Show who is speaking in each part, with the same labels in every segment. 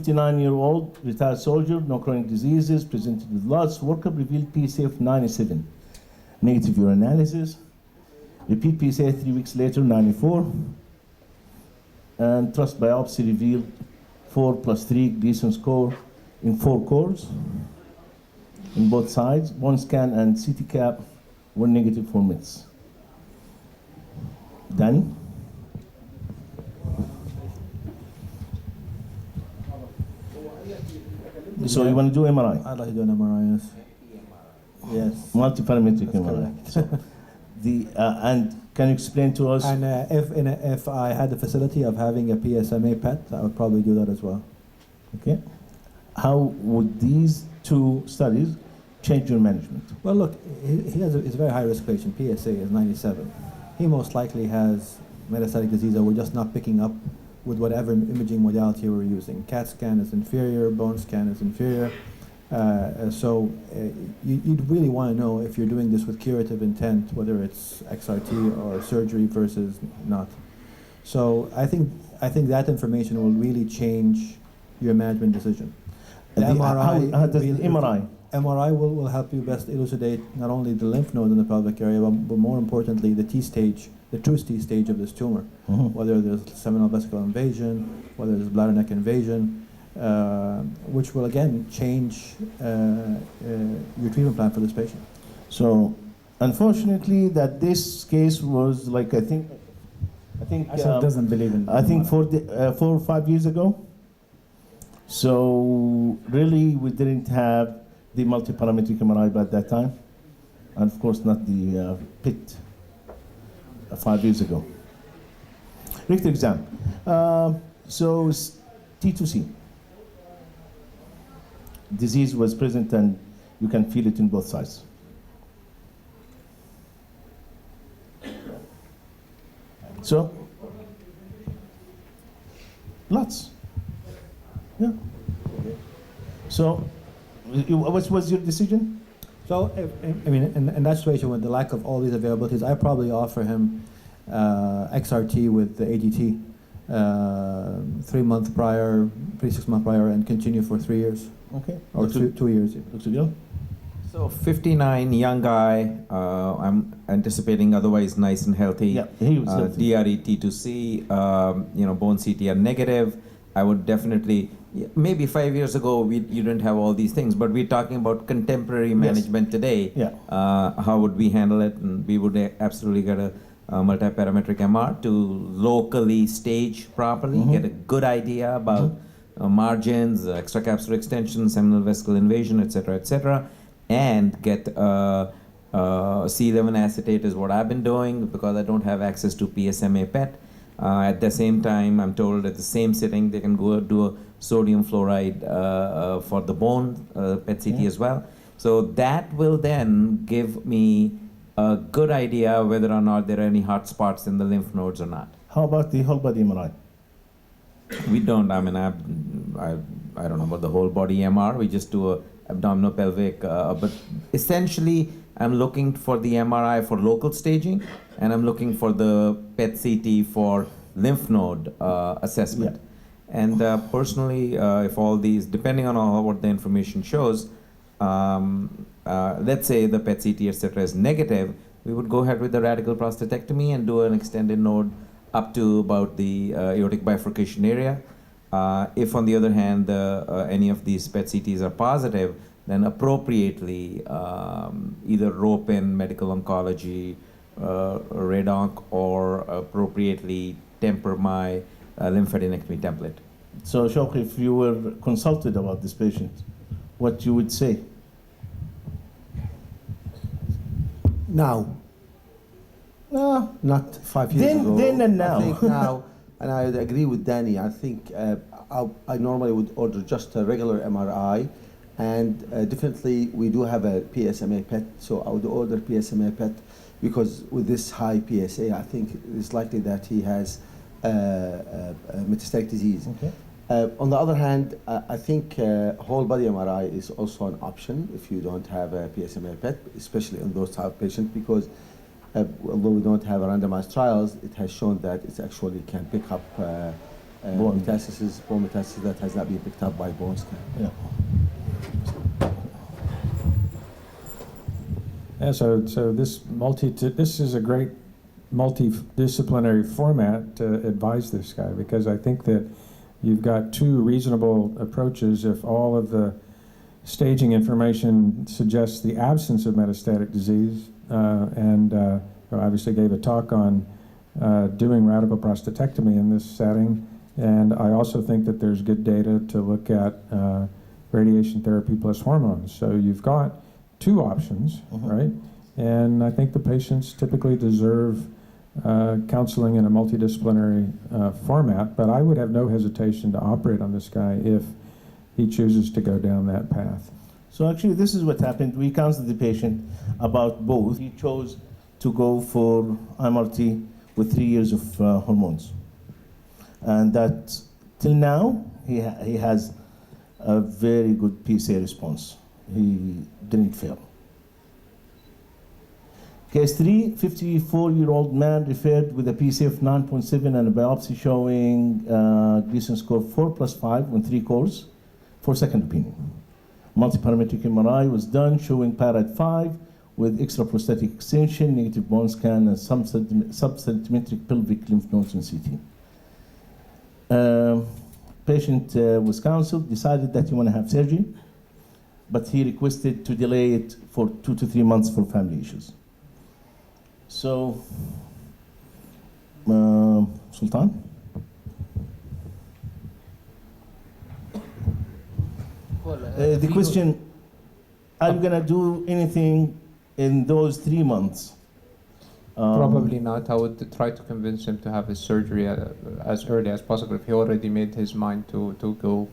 Speaker 1: 59-year-old retired soldier, no chronic diseases, presented with lots. Workup revealed PSA of 97. Negative urinalysis. Repeat PSA 3 weeks later, 94. And thrust biopsy revealed 4+3 Gleason score in 4 cores in both sides. Bone scan and CT cap were negative for MITS. Danny? So you want to do MRI?
Speaker 2: I'd like to do an MRI, yes. Yes.
Speaker 1: Multiparametric MRI. So and can you explain to us?
Speaker 2: And if I had the facility of having a PSMA PET, I would probably do that as well.
Speaker 1: Okay. How would these 2 studies change your management?
Speaker 2: Well, look, he's a very high-risk patient. PSA is 97. He most likely has metastatic disease that we're just not picking up with whatever imaging modality we're using. CAT scan is inferior, bone scan is inferior. So you'd really want to know if you're doing this with curative intent, whether it's XRT or surgery versus not. So I think that information will really change your management decision. The MRI,
Speaker 1: how does the MRI?
Speaker 2: MRI will help you best elucidate not only the lymph node in the pelvic area, but more importantly the T stage, the true T stage of this tumor. Whether there's seminal vesicle invasion, whether there's bladder neck invasion, which will again change your treatment plan for this patient.
Speaker 1: So, unfortunately, that this case was like I think
Speaker 2: doesn't believe in.
Speaker 1: I think 4 or 5 years ago. So really, we didn't have the multiparametric MRI by that time, and of course not the PIT 5 years ago. Richter exam. So T2C. Disease was present and you can feel it in both sides. So, lots. Yeah. So, what was your decision?
Speaker 2: So, I mean, in that situation with the lack of all these availabilities, I probably offer him XRT with the ADT, 3 months prior, 6 months prior, and continue for 3 years.
Speaker 1: Okay.
Speaker 2: Or 2 years.
Speaker 1: Looks good.
Speaker 3: So 59, young guy, I'm anticipating otherwise nice and healthy.
Speaker 1: Yeah, he was healthy.
Speaker 3: DRE T2C, bone CTR negative. I would definitely, maybe 5 years ago you didn't have all these things, but we're talking about contemporary management today.
Speaker 1: Yeah.
Speaker 3: How would we handle it? And we would absolutely get a multi-parametric MR to locally stage properly, get a good idea about margins, extracapsular extension, seminal vesicle invasion, etc., and get C11 acetate is what I've been doing because I don't have access to PSMA PET. At the same time, I'm told at the same sitting they can go do a sodium fluoride for the bone PET CT as well. So that will then give me a good idea whether or not there are any hot spots in the lymph nodes or not.
Speaker 1: How about the whole body MRI?
Speaker 3: We don't. I mean, I don't know about the whole body MR. We just do a abdominopelvic. But essentially, I'm looking for the MRI for local staging, and I'm looking for the PET CT for lymph node assessment.
Speaker 1: Yeah.
Speaker 3: And personally, if all these, depending on what the information shows, let's say the PET CT, etc., is negative, we would go ahead with the radical prostatectomy and do an extended node up to about the aortic bifurcation area. If, on the other hand, any of these PET CTs are positive, then appropriately either rope in medical oncology, radonc, or appropriately temper my lymphadenectomy template.
Speaker 1: So, Shawq, if you were consulted about this patient, what you would say?
Speaker 4: Now. Not 5 years ago.
Speaker 1: Then and now.
Speaker 4: I think now, and I would agree with Danny, I think I normally would order just a regular MRI, and definitely we do have a PSMA PET, so I would order PSMA PET because with this high PSA, I think it's likely that he has metastatic disease.
Speaker 1: Okay.
Speaker 4: On the other hand, I think whole body MRI is also an option if you don't have a PSMA PET, especially in those type of patients, because although we don't have randomized trials, it has shown that it actually can pick up
Speaker 1: Bone.
Speaker 4: bone metastasis that has not been picked up by bone scan.
Speaker 1: Yeah.
Speaker 5: Yeah, so this is a great multidisciplinary format to advise this guy, because I think that you've got two reasonable approaches. If all of the staging information suggests the absence of metastatic disease, and obviously gave a talk on doing radical prostatectomy in this setting, and I also think that there's good data to look at radiation therapy plus hormones. So you've got two options, right? And I think the patients typically deserve counseling in a multidisciplinary format, but I would have no hesitation to operate on this guy if he chooses to go down that path.
Speaker 1: So actually, this is what happened. We counseled the patient about both. He chose to go for MRT with 3 years of hormones. And that, till now, he has a very good PSA response. He didn't fail. Case 3, 54-year-old man referred with a PSA of 9.7 and a biopsy showing Gleason score 4+5 on 3 cores for second opinion. Multiparametric MRI was done showing PARAD 5 with extraprostatic extension, negative bone scan, and subcentimetric pelvic lymph nodes on CT. Patient was counseled, decided that he want to have surgery, but he requested to delay it for 2 to 3 months for family issues. So, Sultan? The question, are you going to do anything in those 3 months?
Speaker 6: Probably not. I would try to convince him to have his surgery as early as possible if he already made his mind to go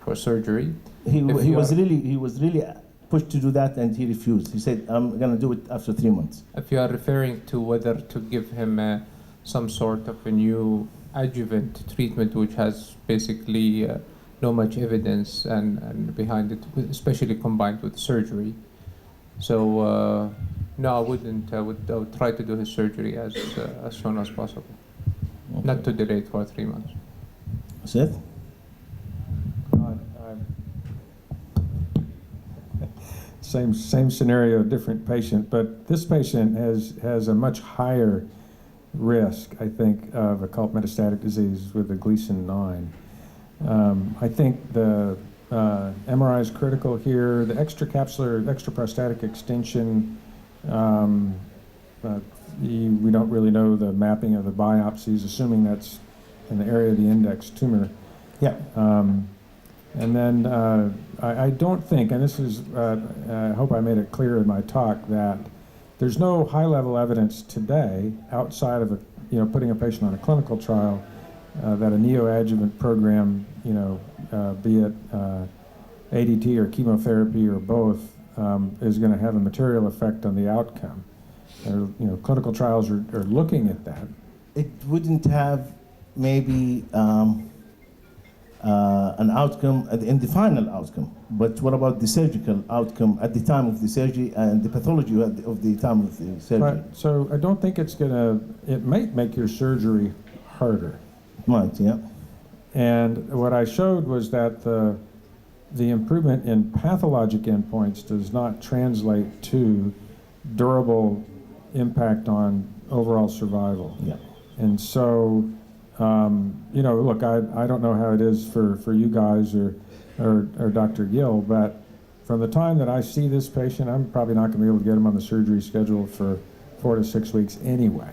Speaker 6: for surgery.
Speaker 1: He was really pushed to do that, and he refused. He said, I'm going to do it after 3 months.
Speaker 6: If you are referring to whether to give him some sort of a new adjuvant treatment which has basically no much evidence and behind it, especially combined with surgery. So no, I wouldn't. I would try to do his surgery as soon as possible,
Speaker 1: Okay.
Speaker 6: not to delay it for 3 months.
Speaker 1: Seth?
Speaker 5: Same scenario, different patient, but this patient has a much higher risk, I think, of occult metastatic disease with the Gleason 9. I think the MRI is critical here. The extracapsular, extraprostatic extension, we don't really know the mapping of the biopsies, assuming that's in the area of the index tumor.
Speaker 1: Yeah.
Speaker 5: And then I don't think, and this is, I hope I made it clear in my talk, that there's no high-level evidence today outside of putting a patient on a clinical trial that a neoadjuvant program, be it ADT or chemotherapy or both, is going to have a material effect on the outcome. Clinical trials are looking at that.
Speaker 1: It wouldn't have maybe an outcome in the final outcome, but what about the surgical outcome at the time of the surgery and the pathology of the time of the surgery?
Speaker 5: Right. So I don't think it might make your surgery harder.
Speaker 1: Might, yeah.
Speaker 5: And what I showed was that the improvement in pathologic endpoints does not translate to durable impact on overall survival.
Speaker 1: Yeah.
Speaker 5: And so, look, I don't know how it is for you guys or Dr. Gill, but from the time that I see this patient, I'm probably not going to be able to get him on the surgery schedule for 4 to 6 weeks anyway.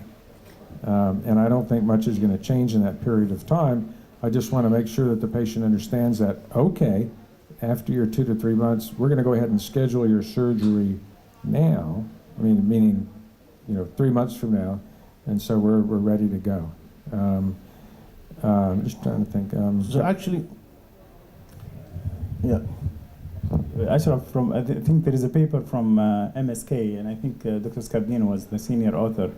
Speaker 5: And I don't think much is going to change in that period of time. I just want to make sure that the patient understands that, okay, after your 2 to 3 months, we're going to go ahead and schedule your surgery now. Meaning 3 months from now, and so we're ready to go. I'm just trying to think.
Speaker 1: So actually, yeah.
Speaker 7: Ashraf, I think there is a paper from MSK, and I think Dr. Scardino was the senior author,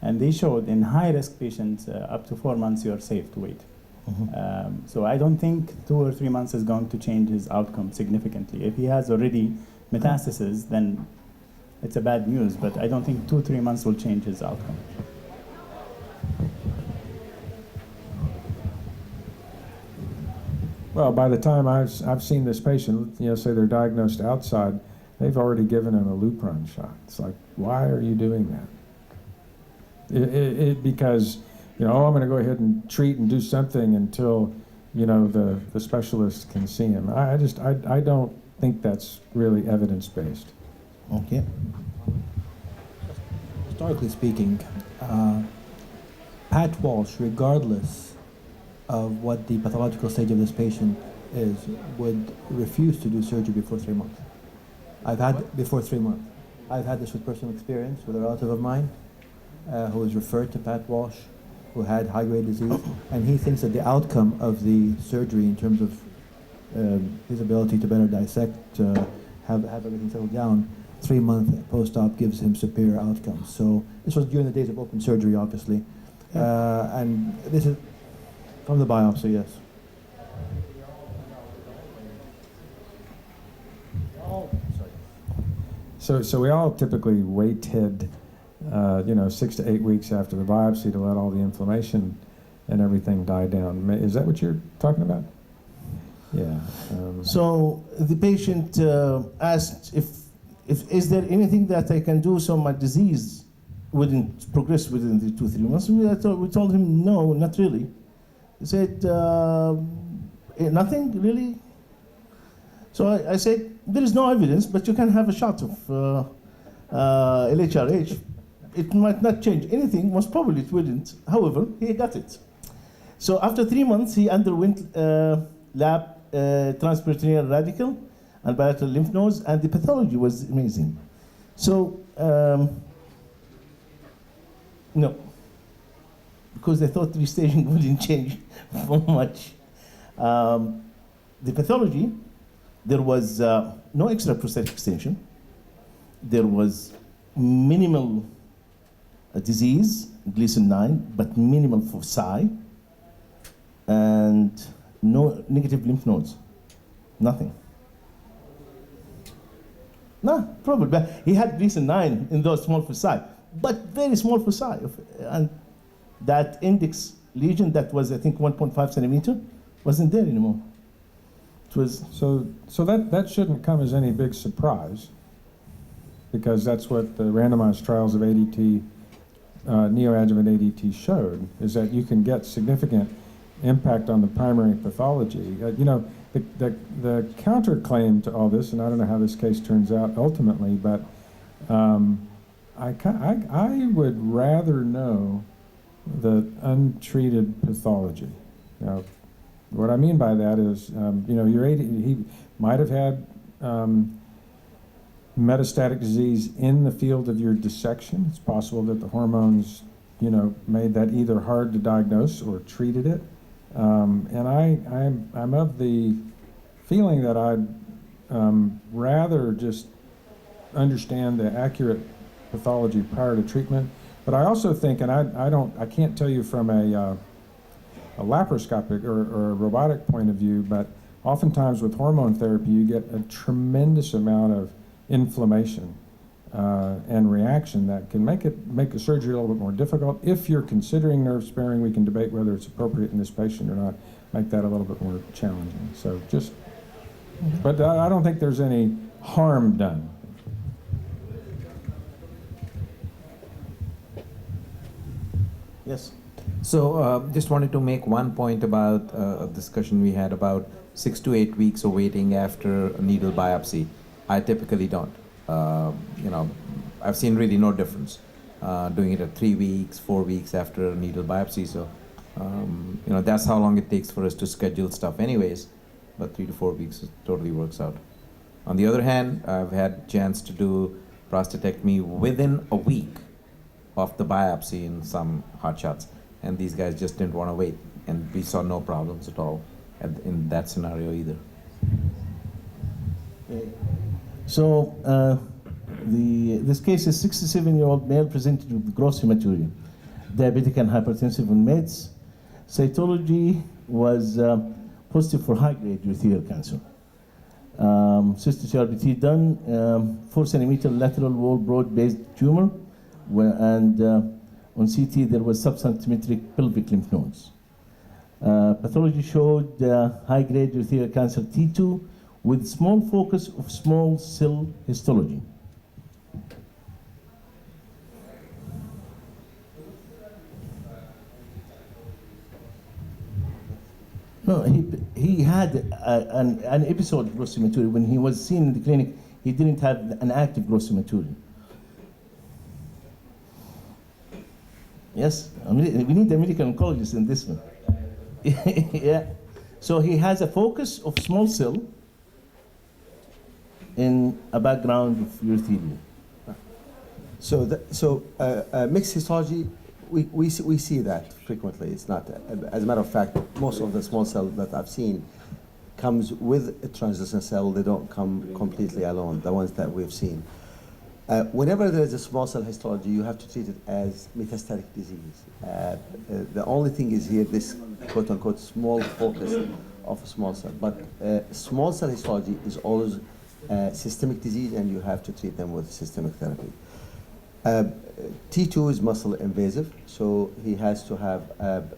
Speaker 7: and they showed in high-risk patients up to 4 months you are safe to wait. So I don't think 2 or 3 months is going to change his outcome significantly. If he has already metastasis, then it's a bad news, but I don't think 2 or 3 months will change his outcome.
Speaker 5: Well, by the time I've seen this patient, say they're diagnosed outside, they've already given him a Lupron shot. It's like, why are you doing that? Because, oh, I'm going to go ahead and treat and do something until, the specialist can see him. I don't think that's really evidence-based.
Speaker 1: Okay.
Speaker 2: Historically speaking, Pat Walsh, regardless of what the pathological stage of this patient is, would refuse to do surgery before 3 months. Before 3 months. I've had this with personal experience with a relative of mine who was referred to Pat Walsh, who had high-grade disease, and he thinks that the outcome of the surgery in terms of his ability to better dissect, have everything settled down, 3-month post-op gives him superior outcomes. So this was during the days of open surgery, obviously. And this is from the biopsy, yes.
Speaker 5: So we all typically waited, 6 to 8 weeks after the biopsy to let all the inflammation and everything die down. Is that what you're talking about? Yeah.
Speaker 1: So the patient asked if is there anything that I can do so my disease wouldn't progress within the 2-3 months. We told him no, not really. He said nothing really. So I said there is no evidence, but you can have a shot of LHRH. It might not change anything. Most probably it wouldn't. However, he got it. So after 3 months, he underwent lab transperitoneal radical and bilateral lymph nodes, and the pathology was amazing. So, no, because they thought restaging wouldn't change much. The pathology, there was no extra prosthetic extension. There was minimal disease, Gleason 9, but minimal foci, and no negative lymph nodes, nothing. No, probably. But he had Gleason 9 in those small foci, but very small foci. And that index lesion that was, I think, 1.5 centimeter wasn't there anymore. It was
Speaker 5: So that shouldn't come as any big surprise, because that's what the randomized trials of ADT, neoadjuvant ADT showed, is that you can get significant impact on the primary pathology. The counterclaim to all this, and I don't know how this case turns out ultimately, but I would rather know the untreated pathology. Now, what I mean by that is, he might have had metastatic disease in the field of your dissection. It's possible that the hormones, made that either hard to diagnose or treated it. And I'm of the feeling that I'd rather just understand the accurate pathology prior to treatment. But I also think, and I can't tell you from a laparoscopic or a robotic point of view, but oftentimes with hormone therapy, you get a tremendous amount of inflammation and reaction that can make the surgery a little bit more difficult. If you're considering nerve sparing, we can debate whether it's appropriate in this patient or not, make that a little bit more challenging. So but I don't think there's any harm done.
Speaker 1: yes.
Speaker 3: So just wanted to make one point about a discussion we had about 6 to 8 weeks of waiting after a needle biopsy. I typically don't. I've seen really no difference doing it at 3 weeks, 4 weeks after a needle biopsy. So, that's how long it takes for us to schedule stuff anyways, but 3 to 4 weeks totally works out. On the other hand, I've had chance to do prostatectomy within a week of the biopsy in some hotshots, and these guys just didn't want to wait, and we saw no problems at all in that scenario either.
Speaker 1: So this case is 67-year-old male presented with gross hematuria, diabetic and hypertensive on meds. Cytology was positive for high-grade urothelial cancer. Cystic RBT done, 4 centimeter lateral wall broad-based tumor, and on CT there was subcentimetric pelvic lymph nodes. Pathology showed high-grade urothelial cancer T2 with small focus of small cell histology. No, he had an episode of gross hematuria. When he was seen in the clinic, he didn't have an active gross hematuria. Yes, we need a medical oncologist in this one. Yeah. So he has a focus of small cell in a background of urothelium.
Speaker 4: So mixed histology, we see that frequently. It's not, as a matter of fact, most of the small cell that I've seen comes with a translucent cell. They don't come completely alone, the ones that we've seen. Whenever there is a small cell histology, you have to treat it as metastatic disease. The only thing is here, this quote-unquote small focus of a small cell. But small cell histology is always systemic disease, and you have to treat them with systemic therapy. T2 is muscle invasive, so he has to have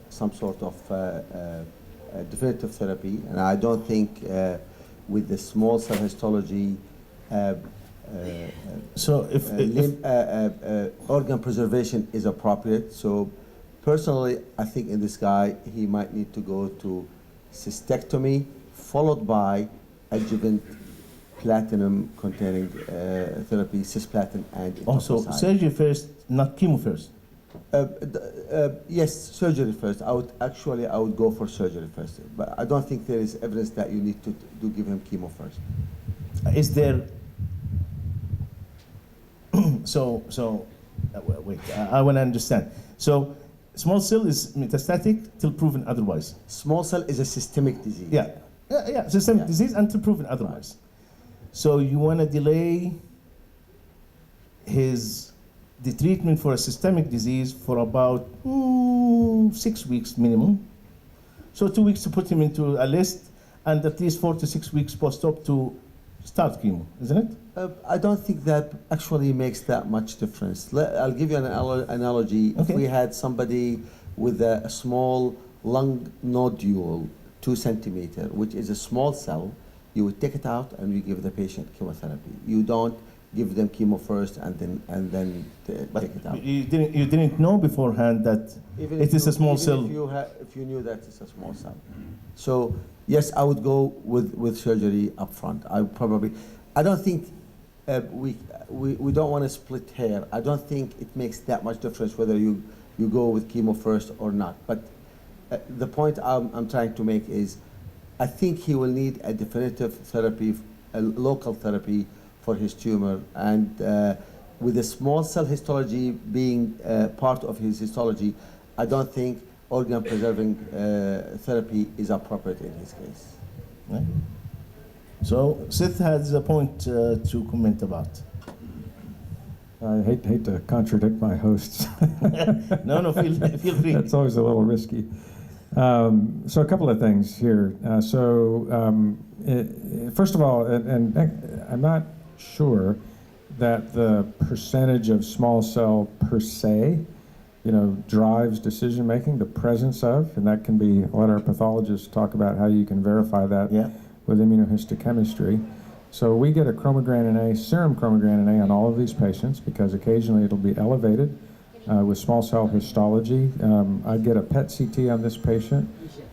Speaker 4: some sort of definitive therapy. And I don't think with the small cell histology,
Speaker 1: So if
Speaker 4: organ preservation is appropriate. So personally, I think in this guy, he might need to go to cystectomy followed by adjuvant platinum-containing therapy, cisplatin and
Speaker 1: also
Speaker 4: etoposide.
Speaker 1: surgery first, not chemo first.
Speaker 4: Yes, surgery first. I would go for surgery first. But I don't think there is evidence that you need to give him chemo first.
Speaker 1: Is there? Wait, I want to understand. So, small cell is metastatic till proven otherwise.
Speaker 4: Small cell is a systemic disease.
Speaker 1: Yeah, systemic disease until proven otherwise. So you want to delay the treatment for a systemic disease for about 6 weeks minimum. So 2 weeks to put him into a list, and at least 4 to 6 weeks post-op to start chemo, isn't it?
Speaker 4: I don't think that actually makes that much difference. I'll give you an analogy.
Speaker 1: Okay.
Speaker 4: If we had somebody with a small lung nodule, 2 centimeter, which is a small cell, you would take it out and you give the patient chemotherapy. You don't give them chemo first and then take it out.
Speaker 1: You didn't know beforehand that it is a small cell.
Speaker 4: If you knew that it's a small cell. So yes, I would go with surgery up front. I don't think we don't want to split hair. I don't think it makes that much difference whether you go with chemo first or not. But the point I'm trying to make is, I think he will need a definitive therapy, a local therapy for his tumor, and with the small cell histology being part of his histology, I don't think organ preserving therapy is appropriate in his case.
Speaker 1: Right. So Seth has a point to comment about.
Speaker 5: I hate to contradict my hosts.
Speaker 1: No, feel free.
Speaker 5: It's always a little risky. So a couple of things here. First of all, and I'm not sure that the percentage of small cell per se, drives decision making, the presence of, and that can be, let our pathologists talk about how you can verify that with immunohistochemistry. So we get a chromogranin A, serum chromogranin A on all of these patients because occasionally it'll be elevated with small cell histology. I get a PET CT on this patient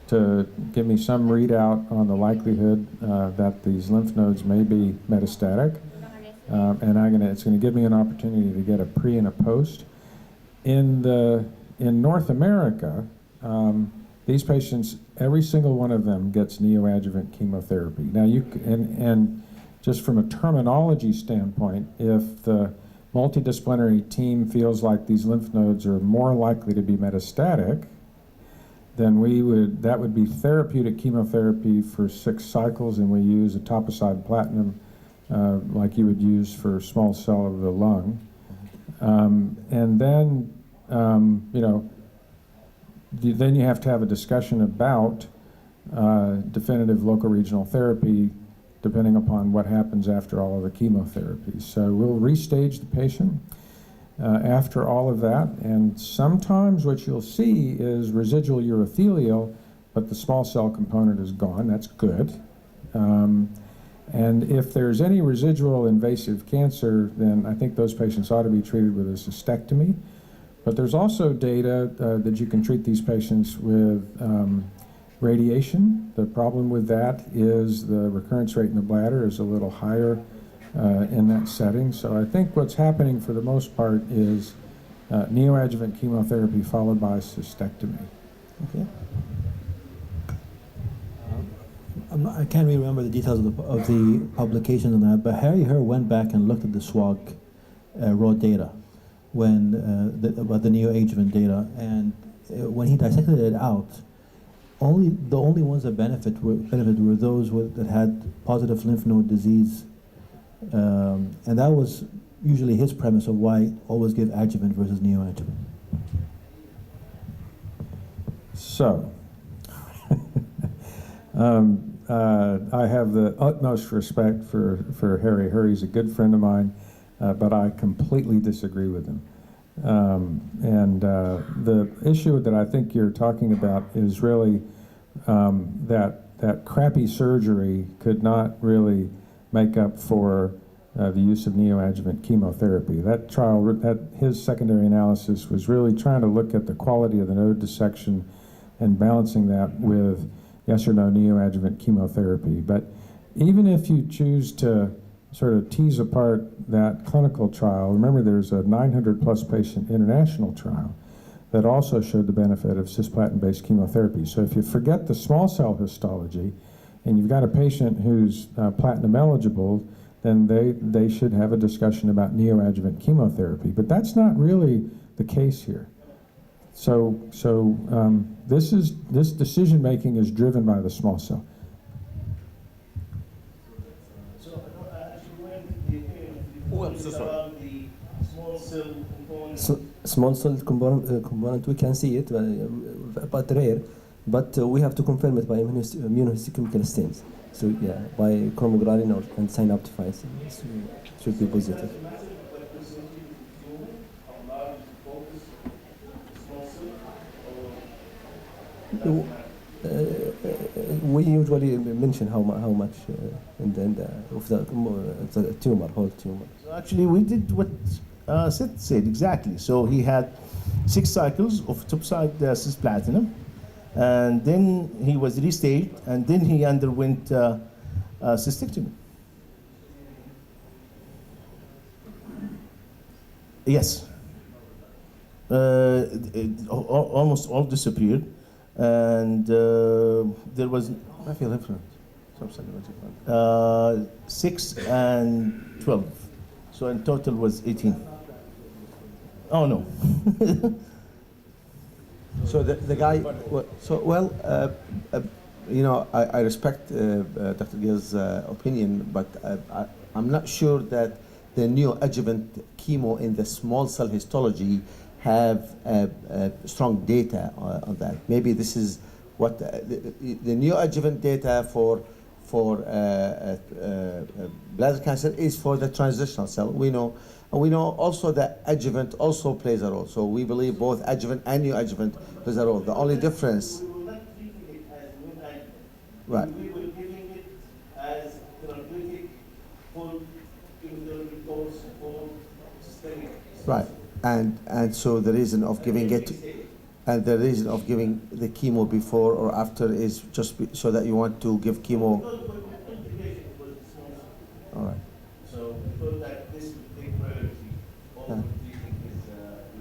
Speaker 5: to give me some readout on the likelihood that these lymph nodes may be metastatic. And it's going to give me an opportunity to get a pre and a post. In North America, these patients, every single one of them gets neoadjuvant chemotherapy. Now and just from a terminology standpoint, if the multidisciplinary team feels like these lymph nodes are more likely to be metastatic, then that would be therapeutic chemotherapy for 6 cycles, and we use etoposide platinum like you would use for small cell of the lung. And then, then you have to have a discussion about definitive local regional therapy depending upon what happens after all of the chemotherapy. So we'll restage the patient after all of that, and sometimes what you'll see is residual urothelial, but the small cell component is gone. That's good. And if there's any residual invasive cancer, then I think those patients ought to be treated with a cystectomy. But there's also data that you can treat these patients with radiation. The problem with that is the recurrence rate in the bladder is a little higher in that setting. So I think what's happening for the most part is neoadjuvant chemotherapy followed by cystectomy.
Speaker 1: Okay.
Speaker 2: I can't really remember the details of the publication on that, but Harry Herr went back and looked at the SWOG raw data when about the neoadjuvant data, and when he dissected it out, the only ones that benefited were those that had positive lymph node disease, and that was usually his premise of why always give adjuvant versus neoadjuvant.
Speaker 5: So, I have the utmost respect for Harry. Harry's a good friend of mine, but I completely disagree with him. The issue that I think you're talking about is really that crappy surgery could not really make up for the use of neoadjuvant chemotherapy. That trial, his secondary analysis was really trying to look at the quality of the node dissection and balancing that with yes or no neoadjuvant chemotherapy. But even if you choose to sort of tease apart that clinical trial, remember there's a 900 plus patient international trial that also showed the benefit of cisplatin-based chemotherapy. So if you forget the small cell histology and you've got a patient who's platinum eligible, then they should have a discussion about neoadjuvant chemotherapy. But that's not really the case here. So this decision making is driven by the small cell.
Speaker 8: So, small cell component, we can see it, but rare. But we have to confirm it by immunohistochemical stains. So yeah, by chromogranin and synaptophytes, it should be positive. We usually mention how much in the of the tumor, whole tumor.
Speaker 1: So actually, we did what Sid said exactly. So he had 6 cycles of topside cisplatinum, and then he was restaged, and then he underwent cystectomy. Yes. Almost all disappeared, and there was
Speaker 4: I feel different.
Speaker 1: 6 and 12. So in total was 18. Oh no.
Speaker 4: So the guy, you know, I respect Dr. Gill's opinion, but I'm not sure that the neoadjuvant chemo in the small cell histology have strong data on that. Maybe this is what the neoadjuvant data for bladder cancer is for the transitional cell. We know, and we know also that adjuvant also plays a role. So we believe both adjuvant and neoadjuvant plays a role. The only difference.
Speaker 1: We were not treating it as neoadjuvant.
Speaker 4: Right.
Speaker 1: We were giving it as therapeutic full chemotherapy course for systemic.
Speaker 4: Right. And so the reason of giving it, and the reason of giving the chemo before or after is just so that you want to give chemo. All right.
Speaker 1: So we thought that this would take priority. All
Speaker 4: Yeah.
Speaker 1: treating is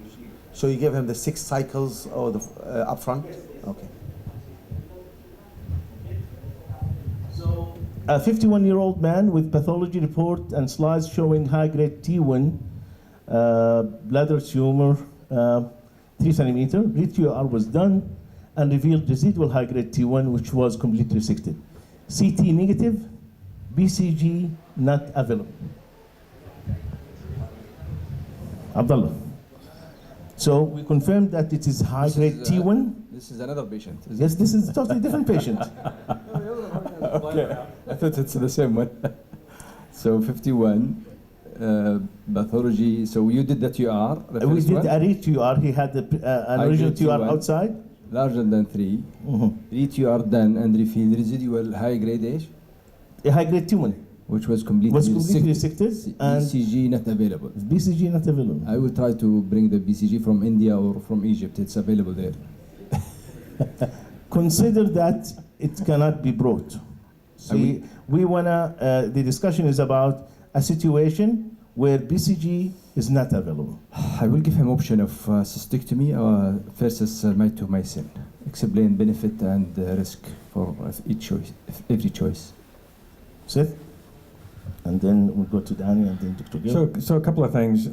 Speaker 1: regime.
Speaker 4: So you give him the 6 cycles or the up front? Okay.
Speaker 1: So a 51-year-old man with pathology report and slides showing high-grade T1 bladder tumor, 3 centimeter. Re-TUR was done and revealed residual high-grade T1, which was completely resected. CT negative, BCG not available. Abdullah. So we confirmed that it is high-grade T1.
Speaker 9: This is another patient.
Speaker 1: Yes, this is a totally different patient.
Speaker 9: Okay, I thought it's the same one. So 51, pathology. So you did the TUR?
Speaker 1: We did a re-TUR. He had an original TUR
Speaker 9: T1.
Speaker 1: outside,
Speaker 9: larger than 3,
Speaker 1: Mm-hmm.
Speaker 9: ETR done and refilled residual high grade age,
Speaker 1: A high-grade tumor
Speaker 9: which was completely,
Speaker 1: was completely resected and
Speaker 9: BCG not available.
Speaker 1: BCG not available.
Speaker 9: I will try to bring the BCG from India or from Egypt. It's available there.
Speaker 1: Consider that it cannot be brought. See, we wanna, the discussion is about a situation where BCG is not available.
Speaker 9: I will give him option of cystectomy versus mitomycin. Explain benefit and risk for each choice, every choice.
Speaker 1: Seth? And then we'll go to Danny and then Dr. Gill.
Speaker 5: So a couple of things.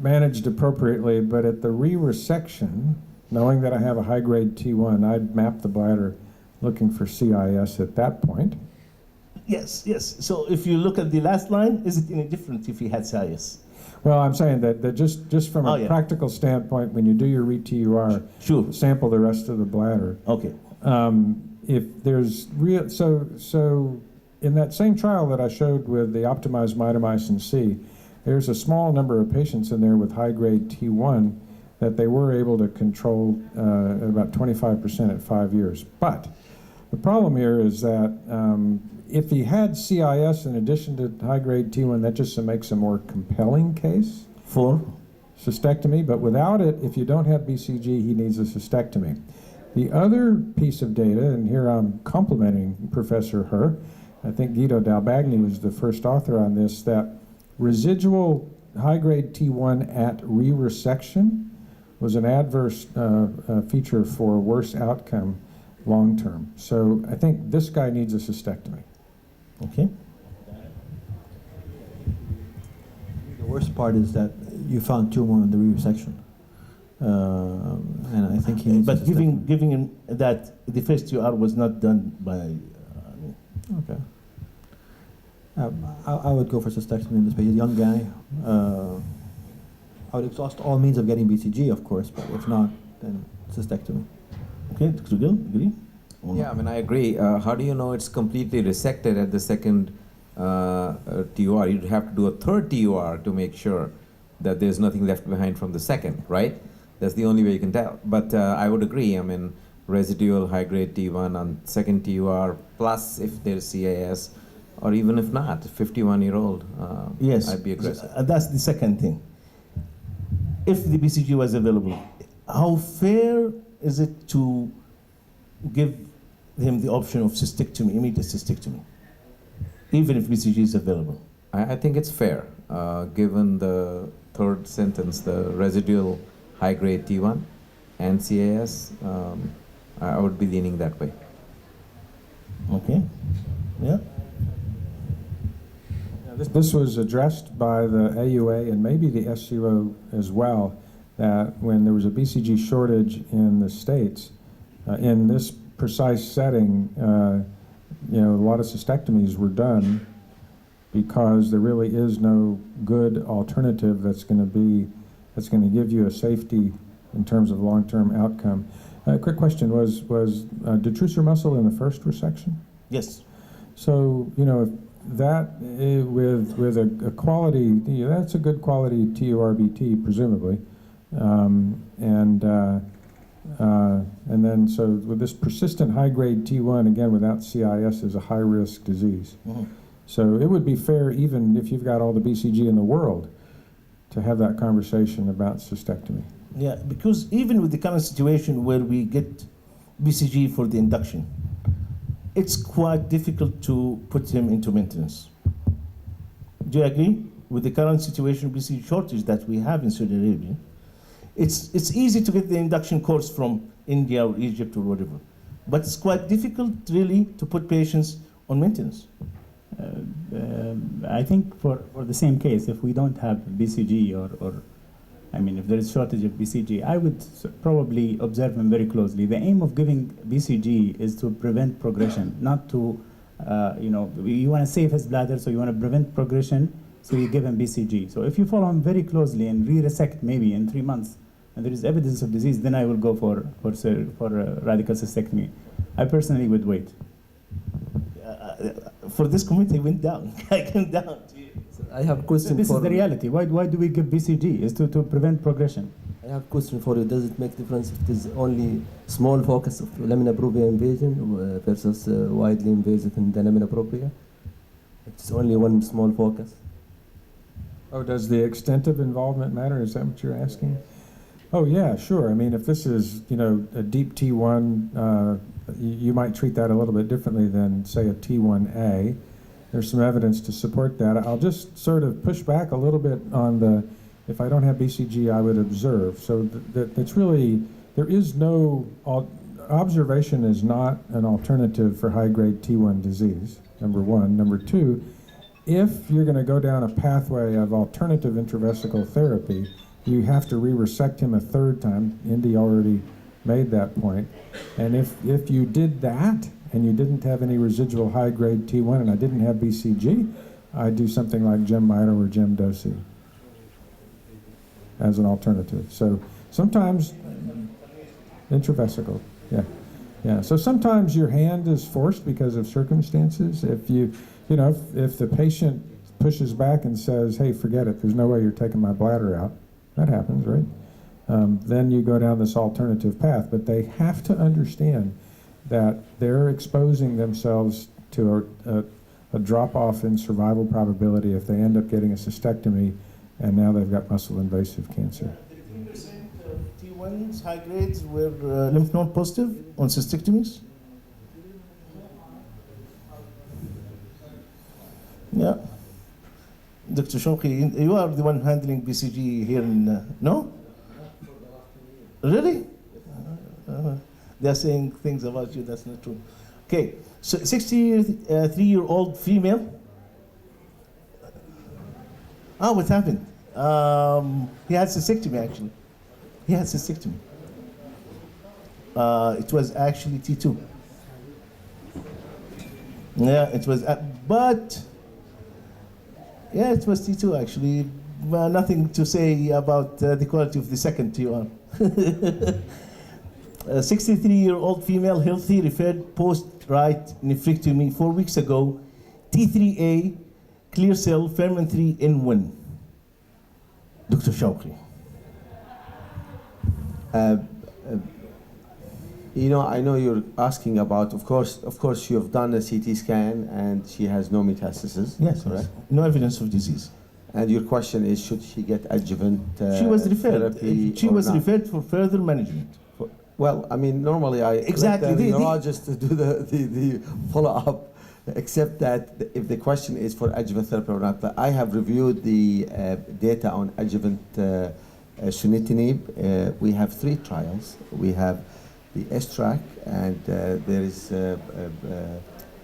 Speaker 5: Managed appropriately, but at the re-resection, knowing that I have a high-grade T1, I'd map the bladder looking for CIS at that point.
Speaker 1: Yes, yes. So if you look at the last line, is it any different if he had SIS?
Speaker 5: Well, I'm saying that just from a
Speaker 1: yeah.
Speaker 5: practical standpoint, when you do your re-TUR,
Speaker 1: Sure.
Speaker 5: sample the rest of the bladder.
Speaker 1: Okay.
Speaker 5: If there's real, so in that same trial that I showed with the optimized mitomycin C, there's a small number of patients in there with high-grade T1 that they were able to control at about 25% at 5 years. But the problem here is that if he had CIS in addition to high-grade T1, that just makes a more compelling case
Speaker 1: For?
Speaker 5: cystectomy. But without it, if you don't have BCG, he needs a cystectomy. The other piece of data, and here I'm complimenting Professor Herr, I think Guido Dalbagni was the first author on this, that residual high-grade T1 at re-resection was an adverse feature for worse outcome long-term. So I think this guy needs a cystectomy.
Speaker 1: Okay.
Speaker 2: The worst part is that you found tumor in the resection. And I think he needs
Speaker 1: But
Speaker 2: to
Speaker 1: giving him that the first UR was not done by.
Speaker 2: Okay. I would go for cystectomy in this patient. Young guy. I would exhaust all means of getting BCG, of course, but if not, then cystectomy.
Speaker 1: Okay, Dr. Gill, agree? Or
Speaker 3: Yeah, I
Speaker 1: not?
Speaker 3: mean, I agree. How do you know it's completely resected at the second TUR? You'd have to do a third TUR to make sure that there's nothing left behind from the second, right? That's the only way you can tell. But I would agree. I mean, residual high-grade T1 on second TUR, plus if there's CIS, or even if not, 51-year-old,
Speaker 1: Yes.
Speaker 3: I'd be aggressive.
Speaker 1: That's the second thing. If the BCG was available, how fair is it to give him the option of cystectomy, immediate cystectomy, even if BCG is available?
Speaker 3: I think it's fair, given the third sentence, the residual high-grade T1 and CIS. I would be leaning that way.
Speaker 1: Okay. Yeah.
Speaker 5: This was addressed by the AUA and maybe the SUA as well, that when there was a BCG shortage in the States, in this precise setting, a lot of cystectomies were done because there really is no good alternative that's going to give you a safety in terms of long-term outcome. Quick question, was detrusor muscle in the first resection?
Speaker 1: Yes.
Speaker 5: So, if that with a quality, that's a good quality TURBT, presumably. And then so with this persistent high-grade T1, again, without CIS, is a high-risk disease.
Speaker 1: Mm-hmm.
Speaker 5: So it would be fair, even if you've got all the BCG in the world, to have that conversation about cystectomy.
Speaker 1: Yeah, because even with the current situation where we get BCG for the induction, it's quite difficult to put him into maintenance. Do you agree with the current situation, BCG shortage that we have in Saudi Arabia? It's easy to get the induction course from India or Egypt or whatever, but it's quite difficult really to put patients on maintenance.
Speaker 7: I think for the same case, if we don't have BCG if there is shortage of BCG, I would probably observe him very closely. The aim of giving BCG is to prevent progression, not to, you want to save his bladder, so you want to prevent progression, so you give him BCG. So if you follow him very closely and re-resect maybe in 3 months, and there is evidence of disease, then I will go for radical cystectomy. I personally would wait.
Speaker 1: For this committee, I went down. I came down.
Speaker 8: I have a question
Speaker 7: This
Speaker 8: for...
Speaker 7: is the reality. Why do we give BCG? Is to prevent progression.
Speaker 8: I have a question for you. Does it make difference if it is only small focus of lamina propria invasion versus widely invasive in the lamina propria? If it's only one small focus?
Speaker 5: Oh, does the extent of involvement matter? Is that what you're asking? Oh, yeah, sure. I mean, if this is, a deep T1, you might treat that a little bit differently than, say, a T1A. There's some evidence to support that. I'll just sort of push back a little bit on the, if I don't have BCG, I would observe. So that's really, there is no, observation is not an alternative for high-grade T1 disease, number one. Number two, if you're going to go down a pathway of alternative intravesical therapy, you have to re-resect him a third time. Indy already made that point. And if you did that and you didn't have any residual high-grade T1 and I didn't have BCG, I'd do something like Gem-Mito or Gem-Dosi as an alternative. So sometimes intravesical, yeah. So sometimes your hand is forced because of circumstances. If if the patient pushes back and says, "Hey, forget it. There's no way you're taking my bladder out," that happens, right? Then you go down this alternative path. But they have to understand that they're exposing themselves to a drop-off in survival probability if they end up getting a cystectomy, and now they've got muscle-invasive cancer.
Speaker 1: 3% of T1s, high grades, were lymph node positive on cystectomies? Yeah. Dr. Shonki, you are the one handling BCG here in, no? Really? They're saying things about you that's not true. Okay, so 63-year-old female. Oh, what happened? He had cystectomy, actually. He had cystectomy. It was actually T2. Yeah, it was, but, yeah, it was T2, actually. Nothing to say about the quality of the second T1. 63-year-old female, healthy, referred post-right nephrectomy 4 weeks ago, T3A, clear cell, ferment 3N1. Dr. Shawqi.
Speaker 4: I know you're asking about, of course, you have done a CT scan and she has no metastasis.
Speaker 1: Yes,
Speaker 4: correct.
Speaker 1: No evidence of disease.
Speaker 4: And your question is, should she get adjuvant
Speaker 1: she was referred.
Speaker 4: therapy?
Speaker 1: She was referred for further management.
Speaker 4: Well, I mean, normally I
Speaker 1: Exactly.
Speaker 4: let the urologist to do the follow-up, except that if the question is for adjuvant therapy or not. I have reviewed the data on adjuvant sunitinib. We have 3 trials. We have the S-track, and there is a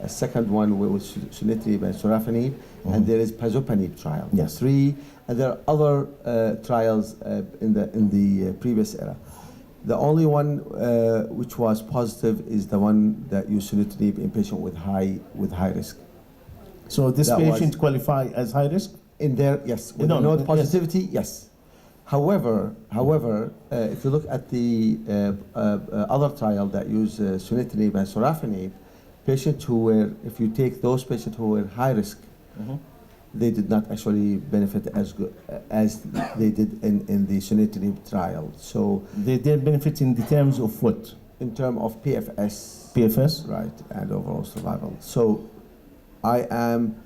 Speaker 4: second one with sunitinib and sorafenib, and there is pazopanib trial.
Speaker 1: Yes.
Speaker 4: 3, and there are other trials in the previous era. The only one which was positive is the one that used sunitinib in patient with high risk.
Speaker 1: So this
Speaker 4: That
Speaker 1: patient qualify as high risk?
Speaker 4: In there, yes. With
Speaker 1: No,
Speaker 4: node
Speaker 1: yes.
Speaker 4: positivity, yes. However, if you look at the other trial that used sunitinib and sorafenib, patients who were, if you take those patients who were high risk, they did not actually benefit as good as they did in the sunitinib trial. So
Speaker 1: They did benefit in the terms of what?
Speaker 4: in terms of PFS,
Speaker 1: PFS?
Speaker 4: right, and overall survival. So I am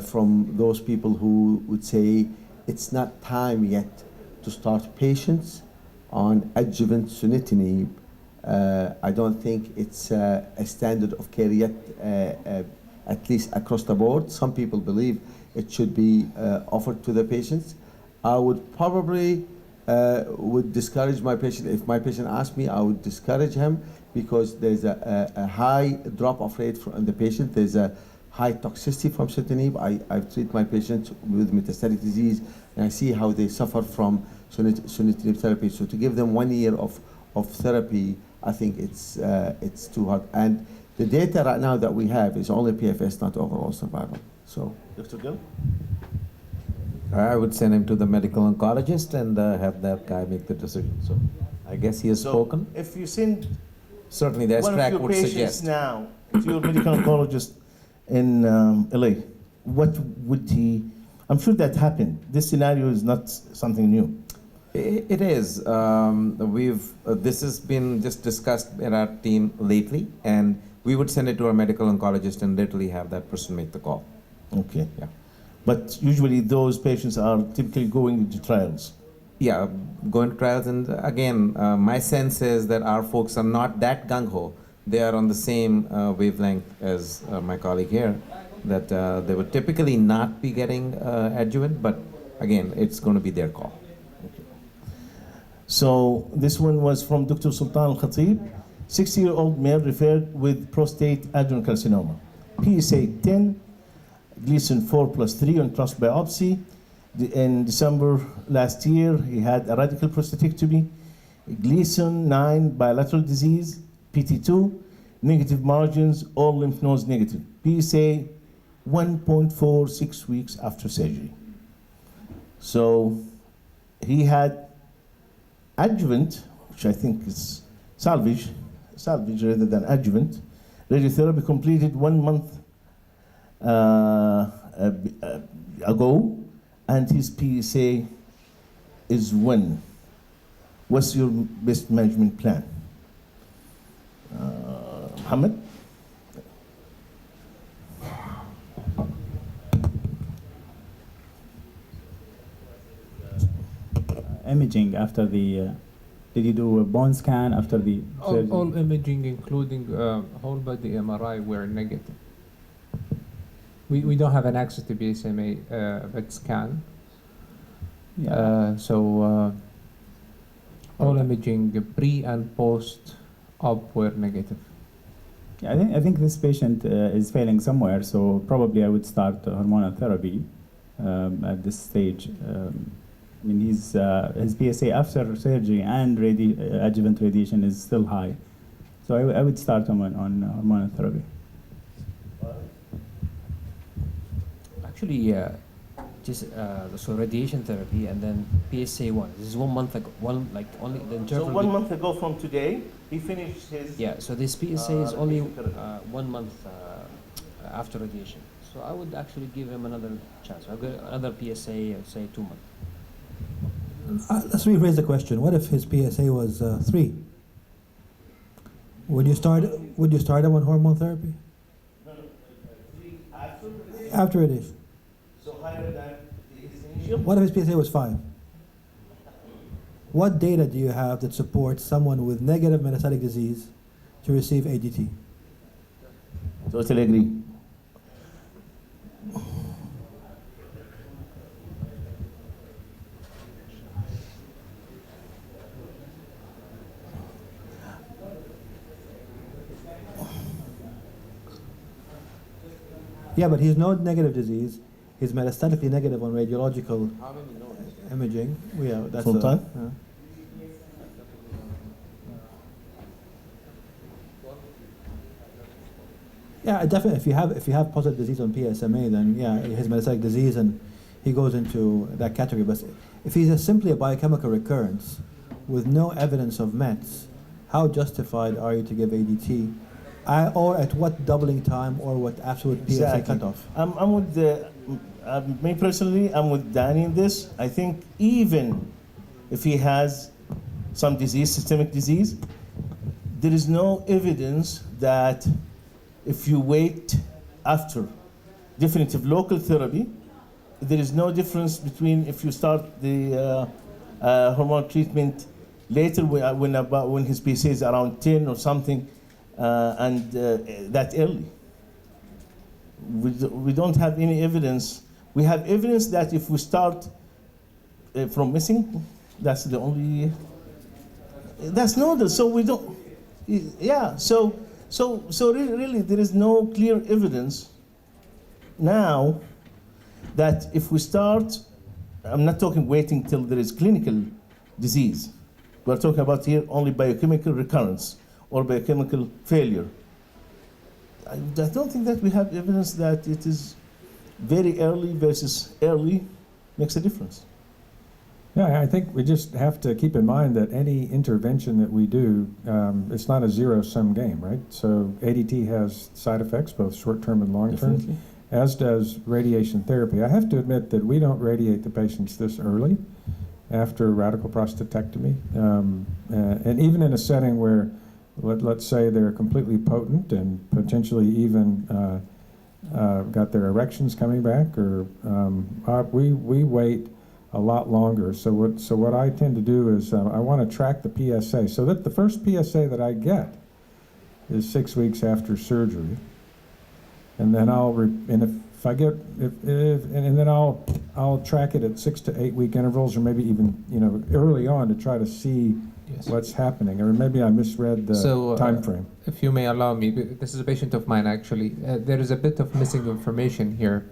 Speaker 4: from those people who would say it's not time yet to start patients on adjuvant sunitinib. I don't think it's a standard of care yet, at least across the board. Some people believe it should be offered to the patients. I would probably would discourage my patient. If my patient asked me, I would discourage him because there's a high drop-off rate from the patient. There's a high toxicity from sunitinib. I've treated my patients with metastatic disease, and I see how they suffer from sunitinib therapy. So to give them 1 year of therapy, I think it's too hard. And the data right now that we have is only PFS, not overall survival. So,
Speaker 1: Dr. Gill?
Speaker 3: I would send him to the medical oncologist and have that guy make the decision. So I guess he has spoken.
Speaker 1: If you send
Speaker 3: Certainly the
Speaker 1: one of
Speaker 3: S-track
Speaker 1: your
Speaker 3: would
Speaker 1: patients
Speaker 3: suggest.
Speaker 1: now to your medical oncologist in LA, what would he? I'm sure that happened. This scenario is not something new.
Speaker 3: It is. This has been just discussed in our team lately, and we would send it to our medical oncologist and literally have that person make the call.
Speaker 1: Okay.
Speaker 3: Yeah.
Speaker 1: But usually those patients are typically going into trials.
Speaker 3: Yeah, going to trials, and again, my sense is that our folks are not that gung-ho. They are on the same wavelength as my colleague here, that they would typically not be getting adjuvant, but again, it's going to be their call.
Speaker 1: So this one was from Dr. Sultan Al-Khatib, 60-year-old male referred with prostate adenocarcinoma. PSA 10, Gleason 4+3 on trust biopsy. In December last year, he had a radical prostatectomy, Gleason 9 bilateral disease, PT2, negative margins, all lymph nodes negative. PSA 1.46 weeks after surgery. So he had adjuvant, which I think is salvage rather than adjuvant. Radiotherapy completed 1 month ago, and his PSA is 1. What's your best management plan? Mohammed?
Speaker 7: Imaging after the, did you do a bone scan after the surgery?
Speaker 6: All imaging, including whole body MRI, were negative. We don't have an access to PSMA PET scan.
Speaker 7: Yeah.
Speaker 6: All imaging pre and post op were negative.
Speaker 7: Yeah, I think this patient is failing somewhere, so probably I would start hormonal therapy at this stage. I mean, his PSA after surgery and adjuvant radiation is still high, so I would start him on hormonal therapy.
Speaker 10: Actually, so radiation therapy and then PSA 1. This is 1 month ago. Only the interval.
Speaker 1: So 1 month ago from today, he finished his.
Speaker 10: Yeah. So this PSA is only 1 month after radiation. So I would actually give him another chance. I'll give another PSA, say 2 months.
Speaker 2: Let's rephrase the question. What if his PSA was 3? Would you start him on hormone therapy?
Speaker 1: No, 3 after.
Speaker 2: After radiation.
Speaker 1: So higher than his initial.
Speaker 2: What if his PSA was 5? What data do you have that supports someone with negative metastatic disease to receive ADT?
Speaker 1: Totally agree.
Speaker 2: Yeah, but he's node negative disease. He's metastatically negative on radiological imaging. Yeah, that's
Speaker 1: Sultan?
Speaker 2: Yeah, definitely. If you have positive disease on PSMA, then yeah, he has metastatic disease and he goes into that category. But if he's simply a biochemical recurrence with no evidence of Mets, how justified are you to give ADT? Or at what doubling time or what absolute PSA cutoff?
Speaker 1: I'm with me personally, I'm with Danny in this. I think even if he has some disease, systemic disease, there is no evidence that if you wait after definitive local therapy, there is no difference between if you start the hormone treatment later when his PSA is around 10 or something, and that early. We don't have any evidence. We have evidence that if we start from missing, that's the only. That's nodal. So we don't. Yeah. So really, there is no clear evidence now that if we start, I'm not talking waiting till there is clinical disease. We're talking about here only biochemical recurrence or biochemical failure. I don't think that we have evidence that it is very early versus early makes a difference.
Speaker 5: Yeah, I think we just have to keep in mind that any intervention that we do, it's not a zero-sum game, right? So ADT has side effects, both short-term and long-term, as does radiation therapy. I have to admit that we don't radiate the patients this early. after radical prostatectomy. And even in a setting where, let's say they're completely potent and potentially even got their erections coming back, or we wait a lot longer. So what I tend to do is I want to track the PSA. So that the first PSA that I get is 6 weeks after surgery, and then I'll I'll track it at 6 to 8 week intervals, or maybe even early on to try to see what's happening, or maybe I misread the time frame.
Speaker 6: If you may allow me, this is a patient of mine actually. There is a bit of missing information here.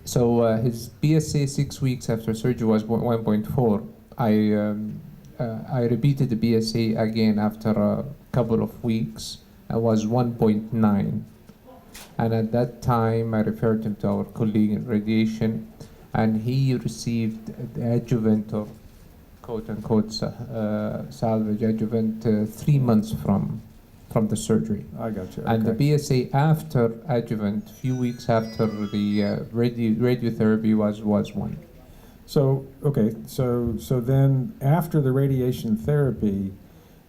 Speaker 6: So his PSA 6 weeks after surgery was 1.4. I repeated the PSA again after a couple of weeks. It was 1.9. And at that time, I referred him to our colleague in radiation, and he received the adjuvant, or quote-unquote salvage adjuvant 3 months from the surgery.
Speaker 5: I got you.
Speaker 6: And the PSA after adjuvant, few weeks after the radiotherapy was 1.
Speaker 5: So then after the radiation therapy,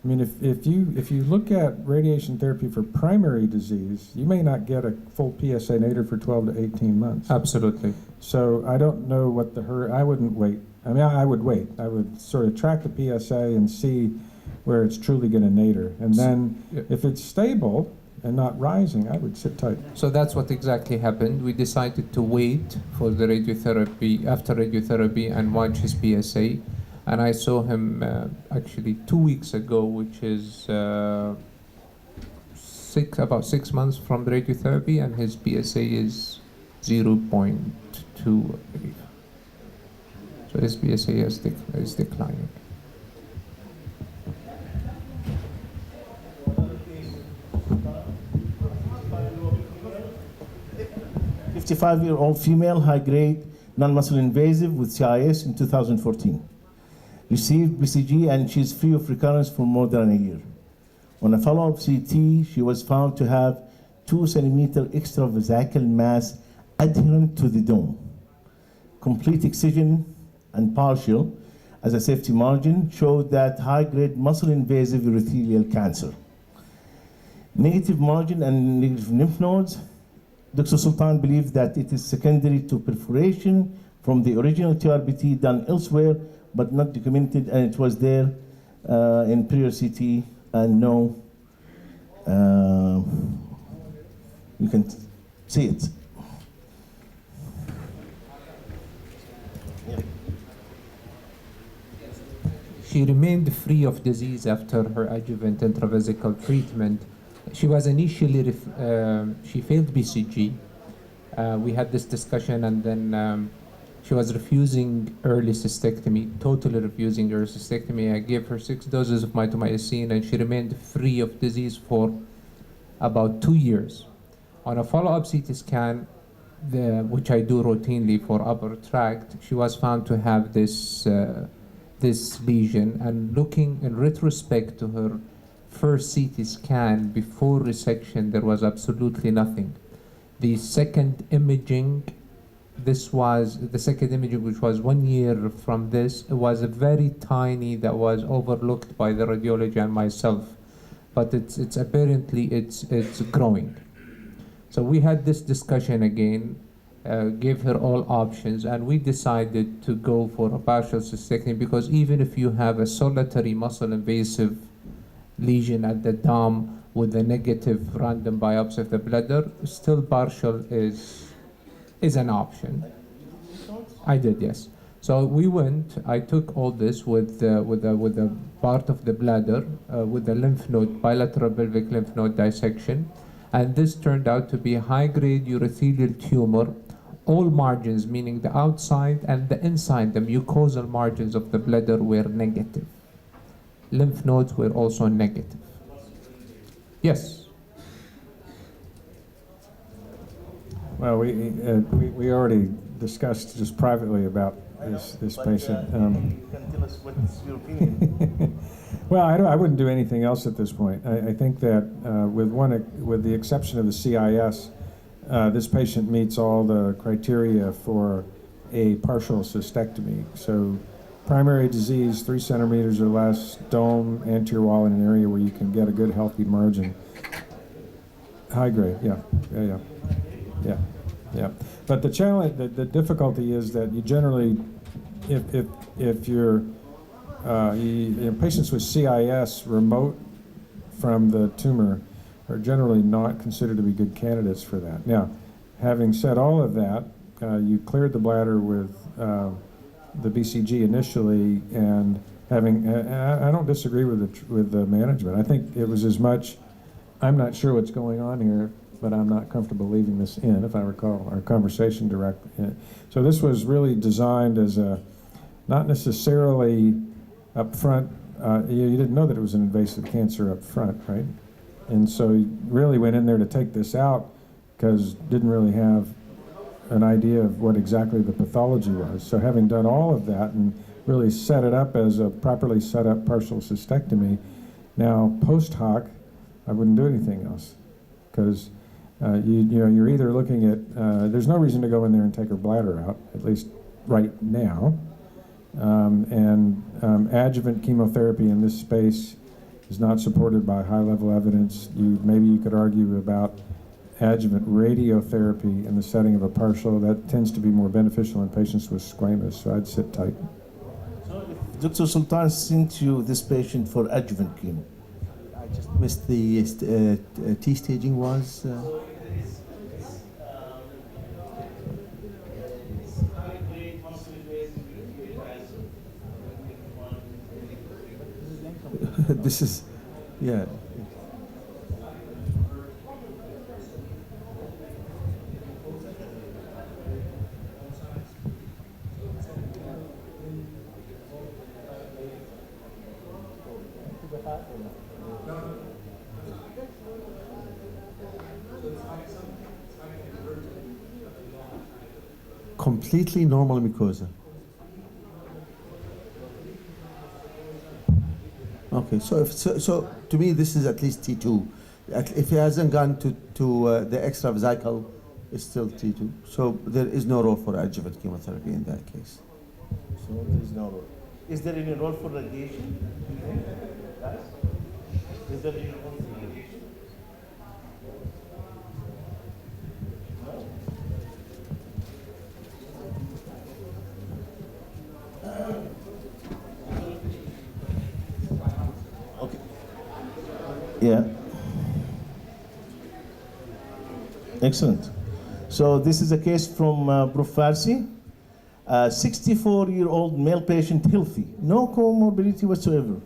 Speaker 5: I mean, if you look at radiation therapy for primary disease, you may not get a full PSA nadir for 12 to 18 months.
Speaker 6: Absolutely.
Speaker 5: So I don't know what I wouldn't wait. I mean, I would wait. I would sort of track the PSA and see where it's truly going to nadir. And then if it's stable and not rising, I would sit tight.
Speaker 6: So that's what exactly happened. We decided to wait for the radiotherapy, after radiotherapy, and watch his PSA. And I saw him actually 2 weeks ago, which is about 6 months from the radiotherapy, and his PSA is 0.2, I believe. So his PSA is declining.
Speaker 1: A 55-year-old female, high-grade, non-muscle invasive with CIS in 2014. Received BCG, and she's free of recurrence for more than a year. On a follow-up CT, she was found to have 2 centimeter extravesical mass adherent to the dome. Complete excision and partial as a safety margin showed that high-grade muscle invasive urothelial cancer. Negative margin and negative lymph nodes. Dr. Sultan believes that it is secondary to perforation from the original TRBT done elsewhere, but not documented, and it was there in prior CT, and no, you can see it.
Speaker 6: She remained free of disease after her adjuvant intravesical treatment. She was initially, she failed BCG. We had this discussion, and then she was refusing early cystectomy, totally refusing early cystectomy. I gave her 6 doses of mitomycin, and she remained free of disease for about 2 years. On a follow-up CT scan, which I do routinely for upper tract, she was found to have this lesion, and looking in retrospect to her first CT scan before resection, there was absolutely nothing. The second imaging, which was 1 year from this, it was a very tiny, that was overlooked by the radiology and myself, but it's apparently growing. So we had this discussion again, gave her all options, and we decided to go for a partial cystectomy, because even if you have a solitary muscle invasive lesion at the dome with a negative random biopsy of the bladder, still partial is an option. I did, yes. So we went, I took all this with a part of the bladder, with the lymph node, bilateral pelvic lymph node dissection, and this turned out to be a high-grade urothelial tumor. All margins, meaning the outside and the inside, the mucosal margins of the bladder, were negative. Lymph nodes were also negative. Yes.
Speaker 5: Well, we already discussed just privately about this patient.
Speaker 1: You can tell us what's your opinion.
Speaker 5: Well, I wouldn't do anything else at this point. I think that with the exception of the CIS, this patient meets all the criteria for a partial cystectomy. So primary disease, 3 centimeters or less, dome, anterior wall in an area where you can get a good healthy margin. High grade, yeah. But the challenge, the difficulty is that you generally, if you're patients with CIS remote from the tumor are generally not considered to be good candidates for that. Now, having said all of that, you cleared the bladder with the BCG initially, and having, I don't disagree with the management. I think it was as much, I'm not sure what's going on here, but I'm not comfortable leaving this in, if I recall our conversation directly. So this was really designed as a, not necessarily up front, you didn't know that it was an invasive cancer up front, right? And so you really went in there to take this out because didn't really have an idea of what exactly the pathology was. So having done all of that and really set it up as a properly set up partial cystectomy, now post hoc, I wouldn't do anything else because you're either looking at, there's no reason to go in there and take her bladder out, at least right now. Adjuvant chemotherapy in this space is not supported by high-level evidence. Maybe you could argue about adjuvant radiotherapy in the setting of a partial. That tends to be more beneficial in patients with squamous, so I'd sit tight.
Speaker 1: So if Dr. Sultan sent you this patient for adjuvant chemo.
Speaker 4: I just missed the T staging was. This is, yeah. Completely normal mucosa. Okay, so to me this is at least T2. If he hasn't gone to the extravesical, it's still T2. So there is no role for adjuvant chemotherapy in that case.
Speaker 1: So there is no role. Is there any role for radiation? Is there any role for radiation? Okay. Yeah. Excellent. So this is a case from Prof. Farsi. A 64-year-old male patient, healthy, no comorbidity whatsoever.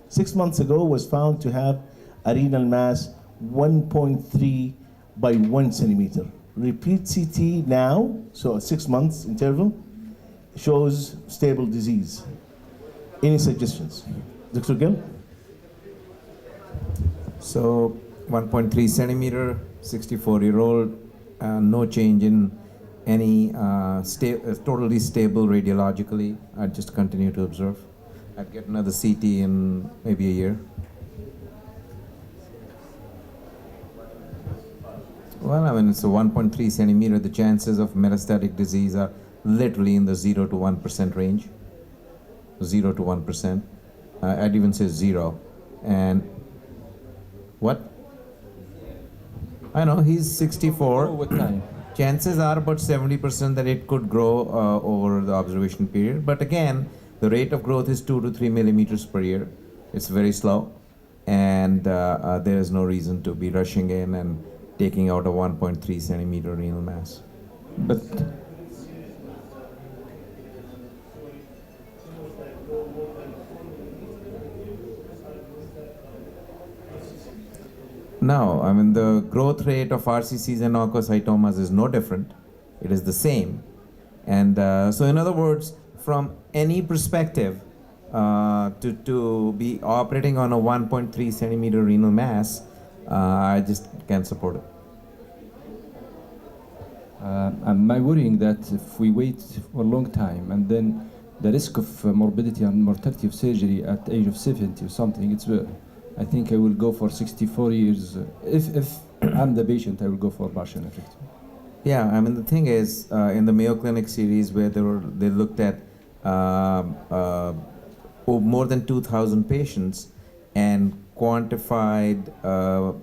Speaker 1: 6 months ago was found to have a renal mass 1.3 by 1 centimeter. Repeat CT now, so a 6 months interval, shows stable disease. Any suggestions? Dr. Gill?
Speaker 3: So 1.3 centimeter, 64-year-old, no change in any totally stable radiologically. I'd just continue to observe. I'd get another CT in maybe a year. Well, I mean, it's a 1.3 centimeter. The chances of metastatic disease are literally in the 0 to 1% range. 0 to 1%. I'd even say 0. And what? I know, he's 64.
Speaker 8: With time.
Speaker 3: Chances are about 70% that it could grow over the observation period. But again, the rate of growth is 2 to 3 millimeters per year. It's very slow. And there is no reason to be rushing in and taking out a 1.3 centimeter renal mass.
Speaker 9: But
Speaker 3: no, I mean, the growth rate of RCCs and oncocytomas is no different. It is the same. And so in other words, from any perspective, to be operating on a 1.3 centimeter renal mass, I just can't support it.
Speaker 9: my worrying that if we wait for a long time and then the risk of morbidity and mortality of surgery at the age of 70 or something, I think I will go for 64 years. If I'm the patient, I will go for partial nephrectomy.
Speaker 3: Yeah, I mean, the thing is, in the Mayo Clinic series where they looked at more than 2,000 patients and quantified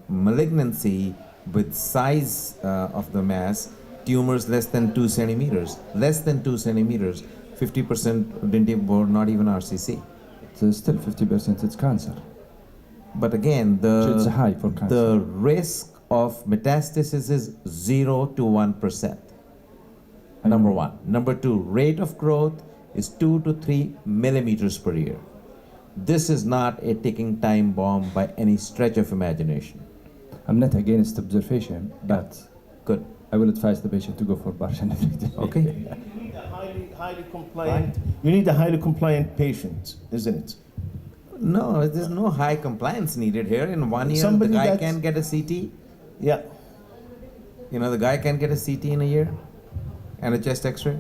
Speaker 3: malignancy with size of the mass, tumors less than 2 centimeters. Less than 2 centimeters, 50% didn't even, were not even RCC.
Speaker 9: It's still 50%, it's cancer.
Speaker 3: But again,
Speaker 9: It's high for cancer.
Speaker 3: the risk of metastasis is 0 to 1%. Number one. Number two, rate of growth is 2 to 3 millimeters per year. This is not a ticking time bomb by any stretch of imagination.
Speaker 9: I'm not against observation, but
Speaker 3: Good.
Speaker 9: I will advise the patient to go for partial nephrectomy.
Speaker 3: Okay.
Speaker 1: You need a highly compliant. You need a highly compliant patient, isn't it?
Speaker 3: No, there's no high compliance needed here. In 1 year,
Speaker 1: Somebody
Speaker 3: the guy
Speaker 1: that's-
Speaker 3: can get a CT.
Speaker 1: Yeah.
Speaker 3: You know, the guy can get a CT in a year and a chest X-ray.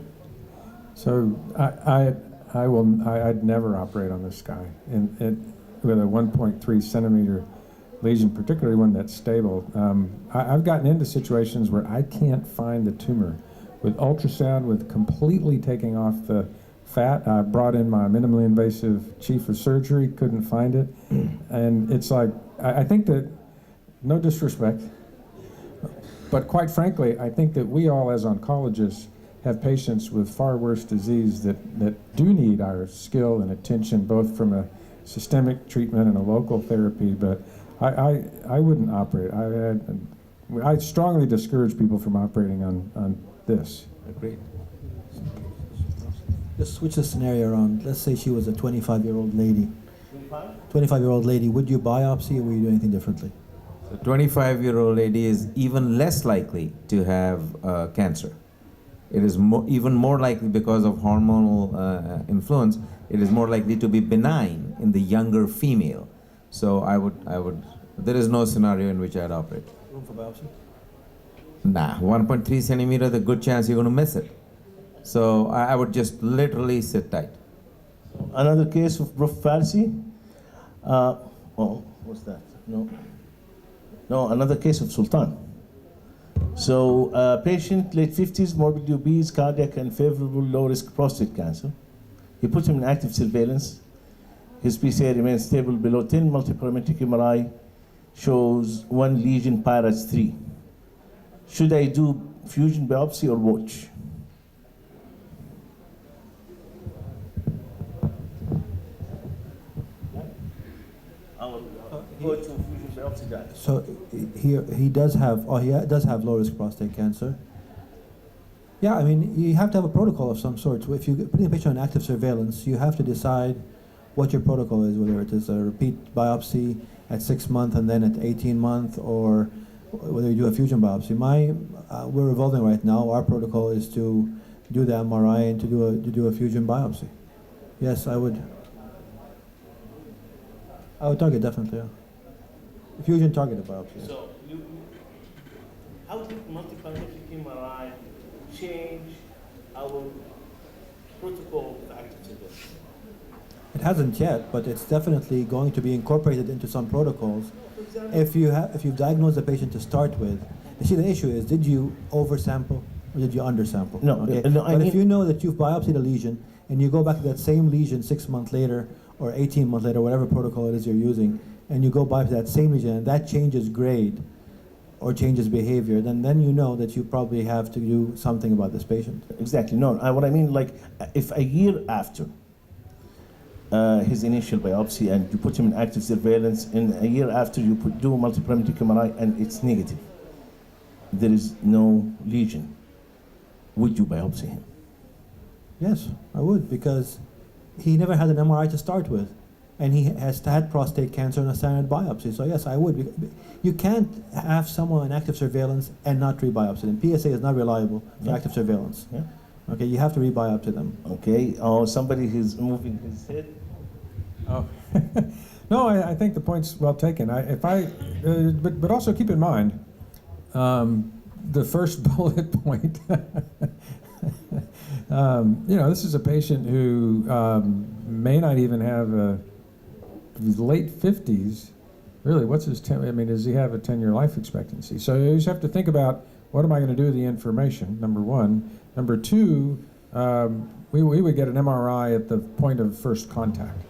Speaker 5: So I'd never operate on this guy with a 1.3 centimeter lesion, particularly one that's stable. I've gotten into situations where I can't find the tumor. With ultrasound, with completely taking off the fat, I brought in my minimally invasive chief of surgery, couldn't find it. And it's like, I think that, no disrespect, but quite frankly, I think that we all as oncologists have patients with far worse disease that do need our skill and attention, both from a systemic treatment and a local therapy. But I wouldn't operate. I strongly discourage people from operating on this.
Speaker 3: Agreed.
Speaker 2: Just switch the scenario around. Let's say she was a 25-year-old lady. 25-year-old lady, would you biopsy or would you do anything differently?
Speaker 3: The 25-year-old lady is even less likely to have cancer. It is even more likely because of hormonal influence. It is more likely to be benign in the younger female. So I would. There is no scenario in which I'd operate.
Speaker 2: Room for biopsy?
Speaker 3: Nah, 1.3 centimeter. The good chance you're going to miss it. So I would just literally sit tight.
Speaker 1: Another case of prophylaxis. Oh, what's that? No, another case of Sultan. So, patient, late 50s, morbidly obese, cardiac, and favorable low-risk prostate cancer. He put him in active surveillance. His PSA remains stable below 10. Multiparametric MRI shows 1 lesion, PIRATS 3. Should I do fusion biopsy or watch? Go to fusion biopsy guy.
Speaker 2: So he does have low risk prostate cancer. Yeah, I mean, you have to have a protocol of some sort. So if you put a patient on active surveillance, you have to decide what your protocol is, whether it is a repeat biopsy at 6 months and then at 18 months, or whether you do a fusion biopsy. We're evolving right now. Our protocol is to do the MRI and to do a fusion biopsy. Yes, I would target, definitely, yeah. Fusion targeted biopsy.
Speaker 1: So, how did multiparametric MRI change our protocol of active surveillance?
Speaker 2: It hasn't yet, but it's definitely going to be incorporated into some protocols. If you've diagnosed the patient to start with, you see the issue is, did you oversample or did you undersample?
Speaker 1: No,
Speaker 2: okay?
Speaker 1: no,
Speaker 2: But if you know that you've biopsied a lesion and you go back to that same lesion 6 months later or 18 months later, whatever protocol it is you're using, and you go biopsy that same lesion and that changes grade or changes behavior, then you know that you probably have to do something about this patient.
Speaker 1: Exactly. No, what I mean, like, if a year after his initial biopsy and you put him in active surveillance, and a year after you do multiparametric MRI and it's negative, there is no lesion, would you biopsy him?
Speaker 2: Yes, I would, because he never had an MRI to start with, and he has had prostate cancer in a standard biopsy. So yes, I would. You can't have someone in active surveillance and not rebiopsy them. PSA is not reliable for active surveillance.
Speaker 1: Yeah.
Speaker 2: Okay, you have to rebiopsy them.
Speaker 1: Okay. Oh, somebody is moving his head.
Speaker 5: Oh. No, I think the point's well taken. But also keep in mind, the first bullet point. This is a patient who may not even have his late 50s. Really, what's his does he have a 10-year life expectancy? So you just have to think about, what am I going to do with the information, number one. Number two, we would get an MRI at the point of first contact.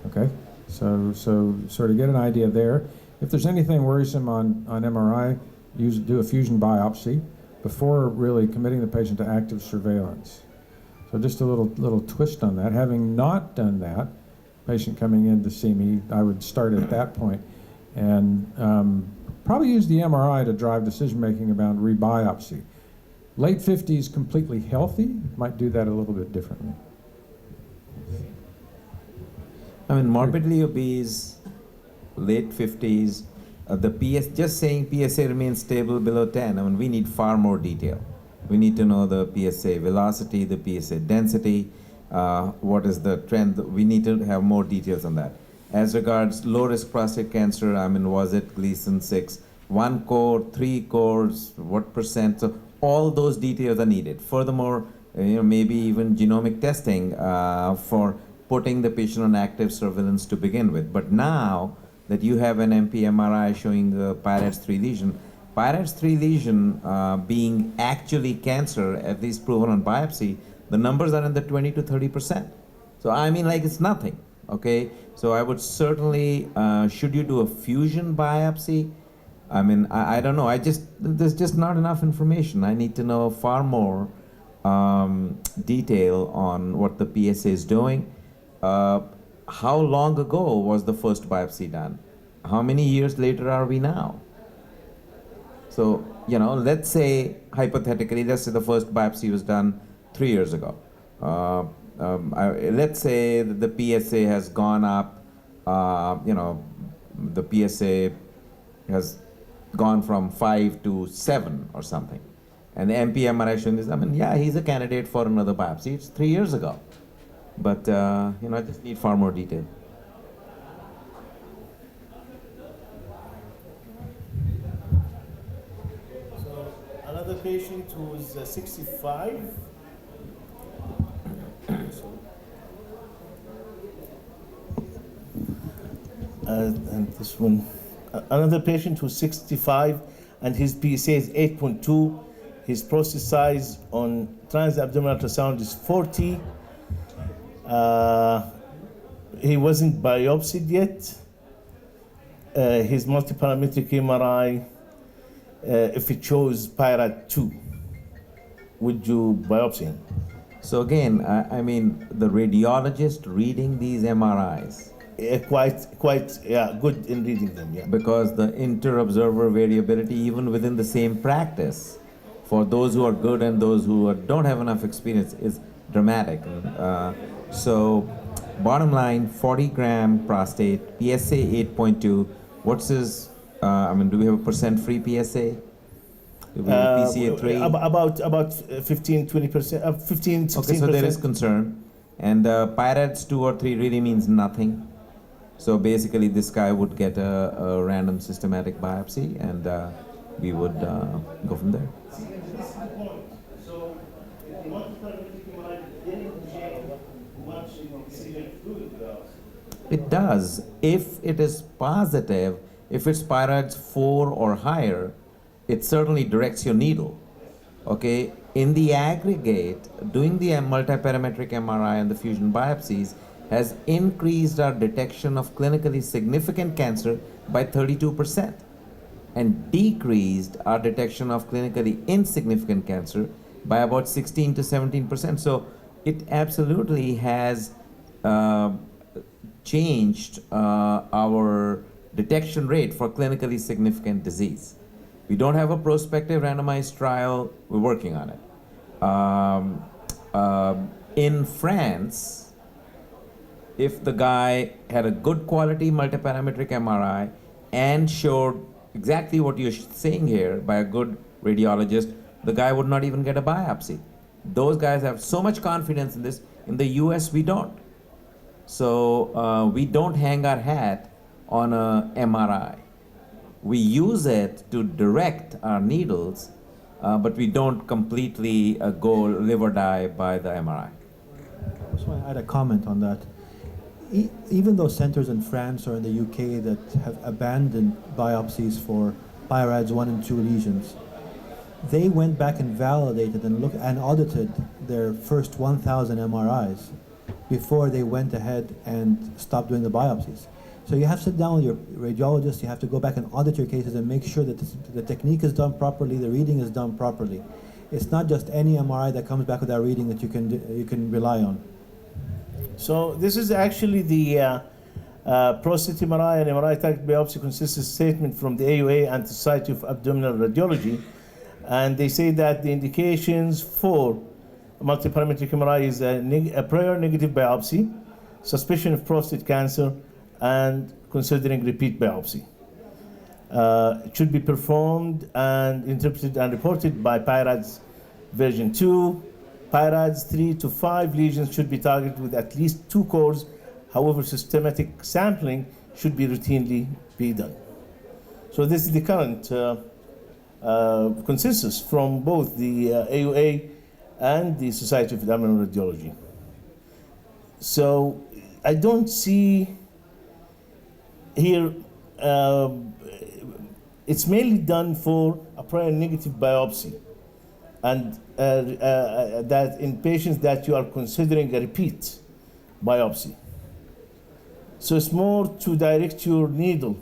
Speaker 5: Okay, so sort of get an idea there. If there's anything worrisome on MRI, do a fusion biopsy before really committing the patient to active surveillance. So just a little twist on that. Having not done that, patient coming in to see me, I would start at that point and probably use the MRI to drive decision making about rebiopsy. Late 50s, completely healthy, might do that a little bit differently.
Speaker 3: I mean, morbidly obese, late 50s, just saying PSA remains stable below 10, I mean, we need far more detail. We need to know the PSA velocity, the PSA density, what is the trend. We need to have more details on that. As regards low-risk prostate cancer, I mean, was it Gleason 6? 1 core, 3 cores, what percent? So all those details are needed. Furthermore, maybe even genomic testing for putting the patient on active surveillance to begin with. But now that you have an MP-MRI showing the PIRADS 3 lesion, PIRADS 3 lesion being actually cancer, at least proven on biopsy, the numbers are in the 20 to 30%. So I mean, like, it's nothing, okay? So I would certainly, should you do a fusion biopsy? I mean, I don't know, there's just not enough information. I need to know far more detail on what the PSA is doing. How long ago was the first biopsy done? How many years later are we now? So, let's say, hypothetically, let's say the first biopsy was done 3 years ago. Let's say that the PSA has gone up, the PSA has gone from 5 to 7 or something. And the MP-MRI showing this, I mean, yeah, he's a candidate for another biopsy. It's 3 years ago. But, I just need far more detail.
Speaker 1: So another patient who's 65. And this one, another patient who's 65 and his PSA is 8.2. His prostate size on transabdominal ultrasound is 40. He wasn't biopsied yet. His multiparametric MRI, if it shows PIRAD 2, would you biopsy him?
Speaker 3: So again, I mean, the radiologist reading these MRIs.
Speaker 1: Quite good in reading them, yeah.
Speaker 3: Because the inter-observer variability, even within the same practice, for those who are good and those who don't have enough experience, is dramatic. So, bottom line, 40-gram prostate, PSA 8.2. What's his, do we have a percent free PSA? PCA 3?
Speaker 1: About 15, 20%, 15, 16%.
Speaker 3: Okay, so there is concern. And PIRADS 2 or 3 really means nothing. So basically, this guy would get a random systematic biopsy, and we would go from there. It does. If it is positive, if it's PIRADS 4 or higher, it certainly directs your needle. Okay? In the aggregate, doing the multiparametric MRI and the fusion biopsies has increased our detection of clinically significant cancer by 32% and decreased our detection of clinically insignificant cancer by about 16 to 17%. So it absolutely has changed our detection rate for clinically significant disease. We don't have a prospective randomized trial. We're working on it. In France, if the guy had a good quality multiparametric MRI and showed exactly what you're saying here by a good radiologist, the guy would not even get a biopsy. Those guys have so much confidence in this. In the US, we don't. So we don't hang our hat on a MRI. We use it to direct our needles, but we don't completely go live or die by the MRI.
Speaker 2: I just want to add a comment on that. Even those centers in France or in the UK that have abandoned biopsies for PIRADS 1 and 2 lesions, they went back and validated and looked and audited their first 1,000 MRIs before they went ahead and stopped doing the biopsies. So you have to sit down with your radiologist, you have to go back and audit your cases and make sure that the technique is done properly, the reading is done properly. It's not just any MRI that comes back with that reading that you can rely on.
Speaker 1: So this is actually the prostate MRI and MRI target biopsy consensus statement from the AUA and the Society of Abdominal Radiology. And they say that the indications for multiparametric MRI is a prior negative biopsy, suspicion of prostate cancer, and considering repeat biopsy. It should be performed and interpreted and reported by PIRADS version 2. PIRADS 3 to 5 lesions should be targeted with at least 2 cores. However, systematic sampling should be routinely be done. So this is the current consensus from both the AUA and the Society of Abdominal Radiology. So I don't see here, it's mainly done for a prior negative biopsy, and that in patients that you are considering a repeat biopsy. So it's more to direct your needle.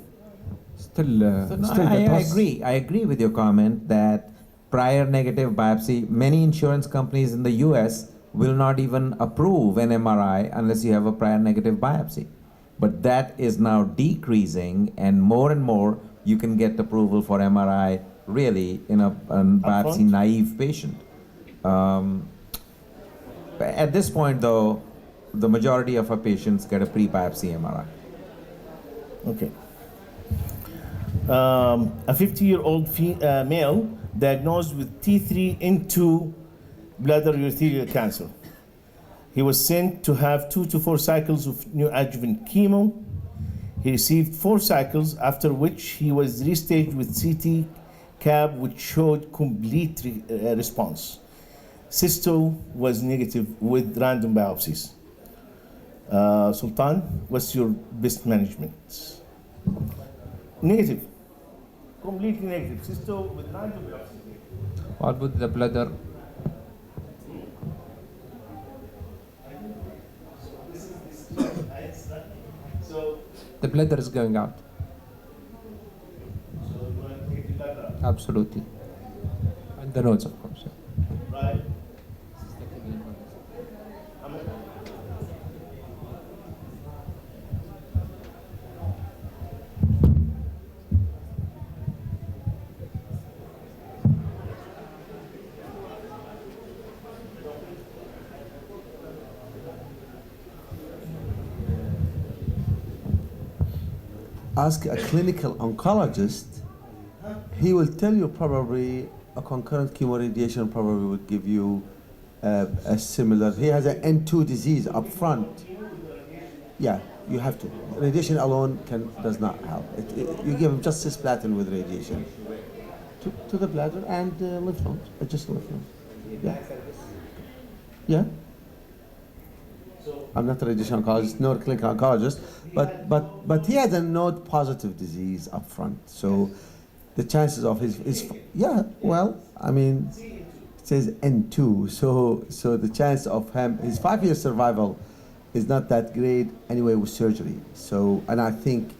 Speaker 3: I agree with your comment that prior negative biopsy, many insurance companies in the US will not even approve an MRI unless you have a prior negative biopsy. But that is now decreasing, and more you can get approval for MRI really in a biopsy naive patient. At this point though, the majority of our patients get a pre-biopsy MRI.
Speaker 1: Okay. A 50-year-old male diagnosed with T3N2 bladder urothelial cancer. He was sent to have 2 to 4 cycles of neoadjuvant chemo. He received 4 cycles, after which he was restaged with CT CAB, which showed complete response. Cysto was negative with random biopsies. Sultan, what's your best management? Negative. Completely negative. Cysto with random biopsies.
Speaker 6: What about the bladder?
Speaker 1: So
Speaker 6: The bladder is going out.
Speaker 1: you want to take the bladder out,
Speaker 6: Absolutely. And the nodes, of course. Yeah.
Speaker 1: right?
Speaker 4: Ask a clinical oncologist, he will tell you probably a concurrent chemoradiation probably would give you a similar, he has an N2 disease up front. Yeah, you have to. Radiation alone does not help. You give him just cisplatin with radiation to the bladder and lymph nodes, just lymph nodes. Yeah. Yeah. I'm not a radiation oncologist, nor a clinical oncologist, but he had a node positive disease up front. So the chances of his yeah, well, I mean, it says N2, so the chance of his 5-year survival is not that great anyway with surgery. So, and I think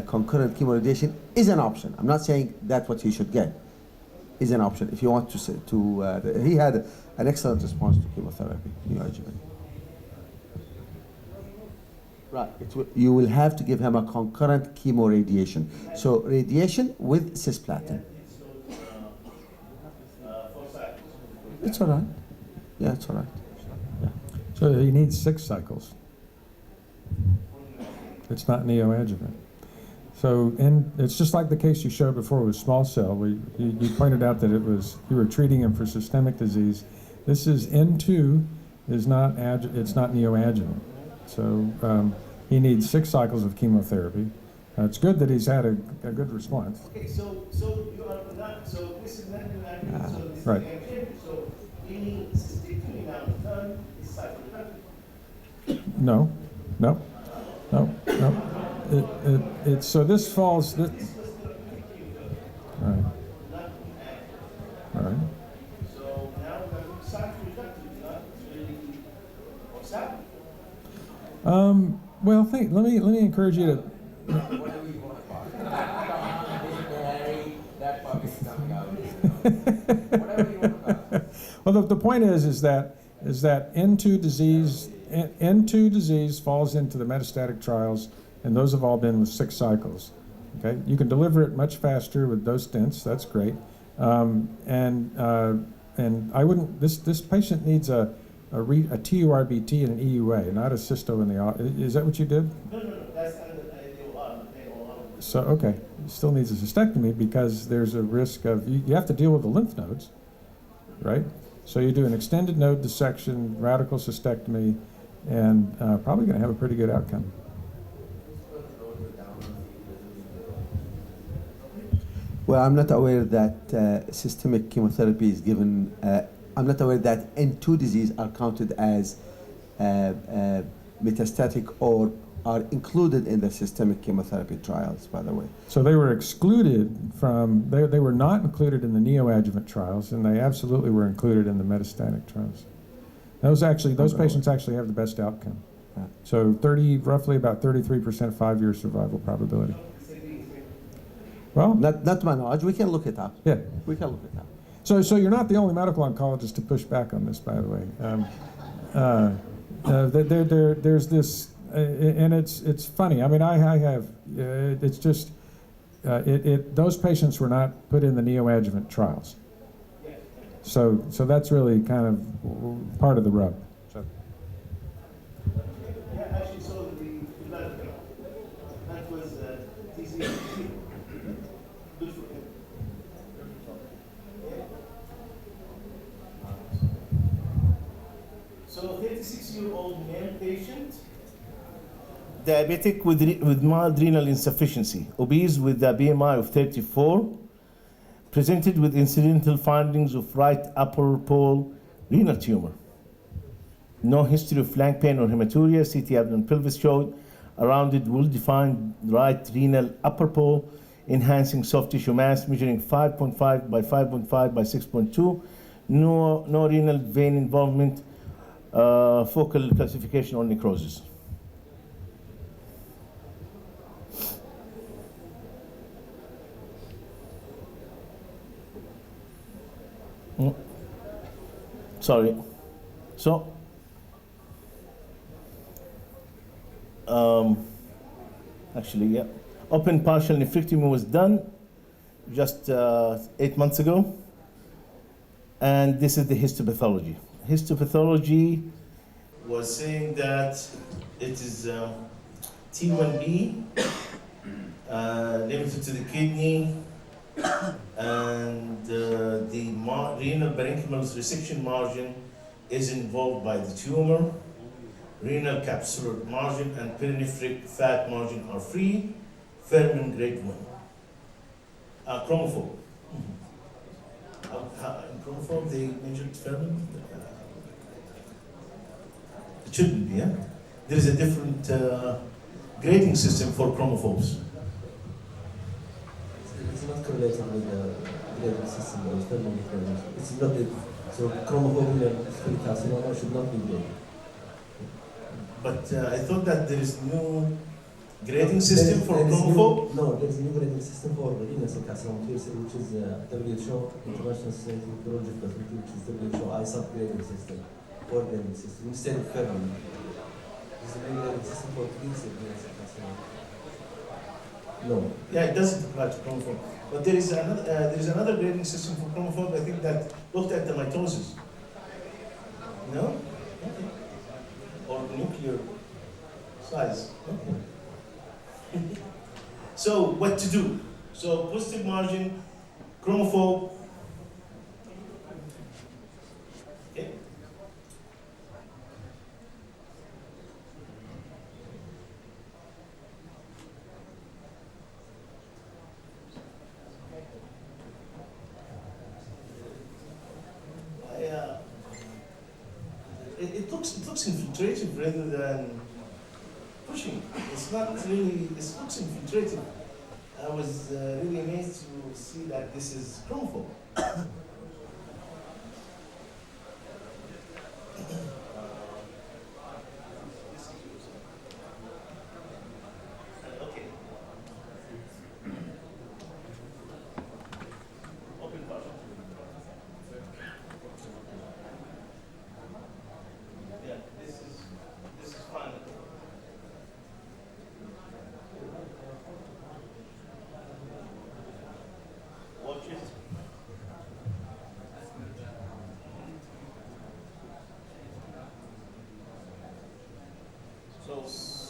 Speaker 4: concurrent chemoradiation is an option. I'm not saying that's what he should get. Is an option if you want to he had an excellent response to chemotherapy, neoadjuvant. Right. You will have to give him a concurrent chemoradiation. So radiation with cisplatin. It's all right. Yeah, it's all right. Yeah.
Speaker 5: So he needs 6 cycles. It's not neoadjuvant. So it's just like the case you showed before with small cell. You pointed out that you were treating him for systemic disease. This is N2 is not it's not neoadjuvant. So he needs 6 cycles of chemotherapy. It's good that he's had a good response.
Speaker 1: Okay, so you are not, so this is not neoadjuvant, so this
Speaker 5: Right.
Speaker 1: is neoadjuvant. So any cystectomy now done is cyclotherapy.
Speaker 5: No. It's so this falls. All right.
Speaker 1: So now we're going to cyclotherapy.
Speaker 5: Well, let me encourage you to. Well, the point is that N2 disease falls into the metastatic trials, and those have all been with 6 cycles. Okay, you can deliver it much faster with dose stents. That's great, and I wouldn't. This patient needs a TURBT and an EUA, not a cysto in the. Is that what you did?
Speaker 1: No, that's under AUA.
Speaker 5: So okay, still needs a cystectomy because there's a risk of you have to deal with the lymph nodes, right? So you do an extended node dissection, radical cystectomy, and probably going to have a pretty good outcome.
Speaker 4: Well, I'm not aware that systemic chemotherapy is given. I'm not aware that N2 disease are counted as metastatic or are included in the systemic chemotherapy trials, by the way.
Speaker 5: So they were excluded from, they were not included in the neoadjuvant trials, and they absolutely were included in the metastatic trials. Those patients actually have the best outcome. So roughly about 33% 5-year survival probability. Well,
Speaker 4: not to my knowledge. We can look it up.
Speaker 5: Yeah.
Speaker 4: We can look it up.
Speaker 5: So you're not the only medical oncologist to push back on this, by the way. There's this, and it's funny. I mean, I have, it's just, those patients were not put in the neoadjuvant trials. So that's really kind of part of the rub. So.
Speaker 1: Yeah, actually, so that was TCA. Good for him. So 36-year-old male patient, diabetic with mild renal insufficiency, obese with a BMI of 34, presented with incidental findings of right upper pole renal tumor. No history of flank pain or hematuria. CT abdomen pelvis showed a rounded, well-defined right renal upper pole, enhancing soft tissue mass, measuring 5.5 by 5.5 by 6.2. No renal vein involvement, focal calcification or necrosis. Sorry. So, actually, yeah. Open partial nephrectomy was done just 8 months ago. And this is the histopathology. Histopathology was saying that it is T1B, limited to the kidney, and the renal parenchymal resection margin is involved by the tumor. Renal capsular margin and perinephric fat margin are free. Fermin grade 1. Chromophobe. In chromophobe, they measured fermin. It shouldn't be, yeah? There is a different grading system for chromophobes.
Speaker 8: It's not correlated with the grading system or fermin grading. It's not it. So chromophobia carcinoma should not be graded.
Speaker 1: But I thought that there is no grading system for chromophobe?
Speaker 8: No, there is a new grading system for renal cell carcinoma, which is WHO, International Society of Urology, which is WHO ISAP grading system, or grading system, instead of fermin. There is a new grading system for renal cell carcinoma. No.
Speaker 1: Yeah, it doesn't apply to chromophobe. But there is another grading system for chromophobe, I think, that looked at the mitosis. No? Okay. Or nuclear size. Okay. So what to do? So positive margin, chromophobe. Okay. It looks infiltrative rather than pushing. It's not really, it looks infiltrative. I was really amazed to see that this is chromophobe.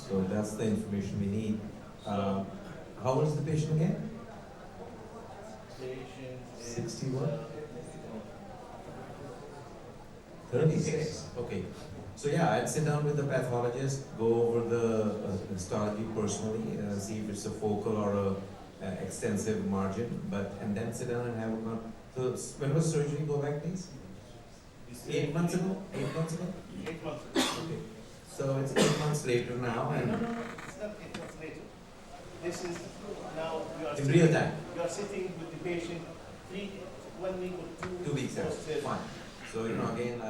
Speaker 3: So that's the information we need. How old is the patient again? 61? 36. Okay. So yeah, I'd sit down with the pathologist, go over the histology personally, see if it's a focal or a extensive margin, and then sit down and have a So when was surgery? Go back, please. 8 months ago. 8 months ago.
Speaker 1: 8 months ago.
Speaker 3: Okay. So it's 8 months later now, and
Speaker 1: No, it's not 8 months later. This is now you are
Speaker 3: in real time.
Speaker 1: You are sitting with the patient 1 week or 2
Speaker 3: 2 weeks
Speaker 1: post surgery.
Speaker 3: fine. So again,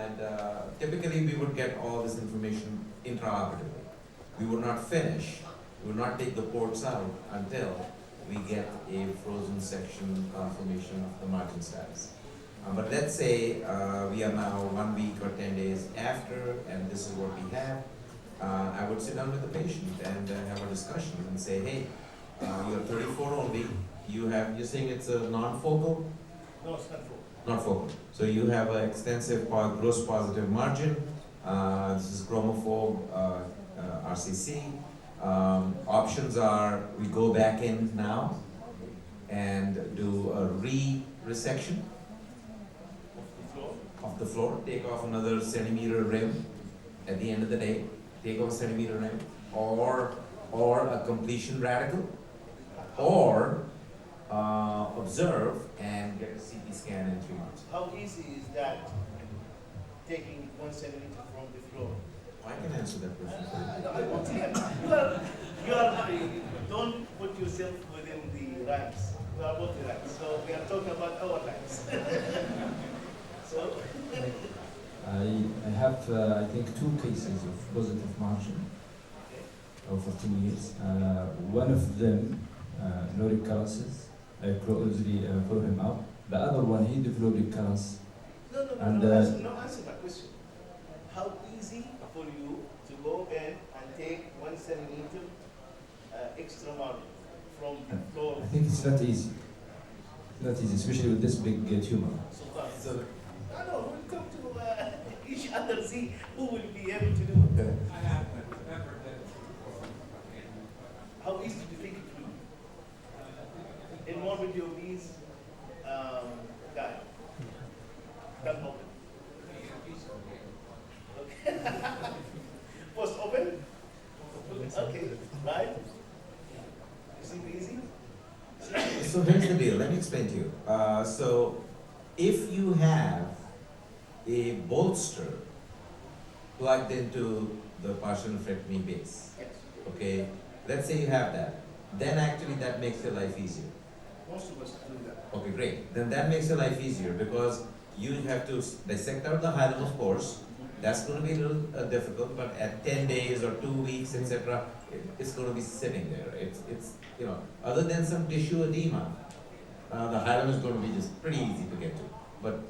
Speaker 3: typically we would get all this information intraoperatively. We would not finish. We would not take the ports out until we get a frozen section confirmation of the margin status. But let's say we are now 1 week or 10 days after, and this is what we have. I would sit down with the patient and have a discussion and say, hey, you're 34 only. You're saying it's a non-focal?
Speaker 1: No, it's not focal.
Speaker 3: Not focal. So you have an extensive gross positive margin. This is chromophobe RCC. Options are we go back in now and do a re-resection of the floor, take off another centimeter rim at the end of the day, take off a centimeter rim, or a completion radical, or observe and get a CT scan in 3 months.
Speaker 1: How easy is that taking 1 centimeter from the floor?
Speaker 3: I can answer that question for you.
Speaker 1: I want to don't put yourself within the ranks. We are both the ranks. So we are talking about our ranks. So
Speaker 9: I have, I think, 2 cases of positive margin over 2 years. One of them, no recurrences. I closely follow him up. The other one, he developed recurrence.
Speaker 1: no,
Speaker 9: And,
Speaker 1: answer my question. How easy for you to go in and take 1 centimeter extra margin from the floor?
Speaker 9: I think it's not easy. Not easy, especially with this big tumor.
Speaker 1: So, I know, we'll come to each other, see who will be able to do it. How easy do you think it will be? In morbidly obese guy. That open. Okay. Post open? Okay, right? You seem easy?
Speaker 3: So here's the deal, let me explain to you. So if you have a bolster plugged into the partial nephrectomy base,
Speaker 1: Yes.
Speaker 3: okay, let's say you have that, then actually that makes your life easier.
Speaker 1: Most of us do that.
Speaker 3: Okay, great. Then that makes your life easier because you have to dissect out the hilum, of course. That's going to be a little difficult, but at 10 days or 2 weeks, etc., it's going to be sitting there. It's you know, other than some tissue edema, the hilum is going to be just pretty easy to get to. But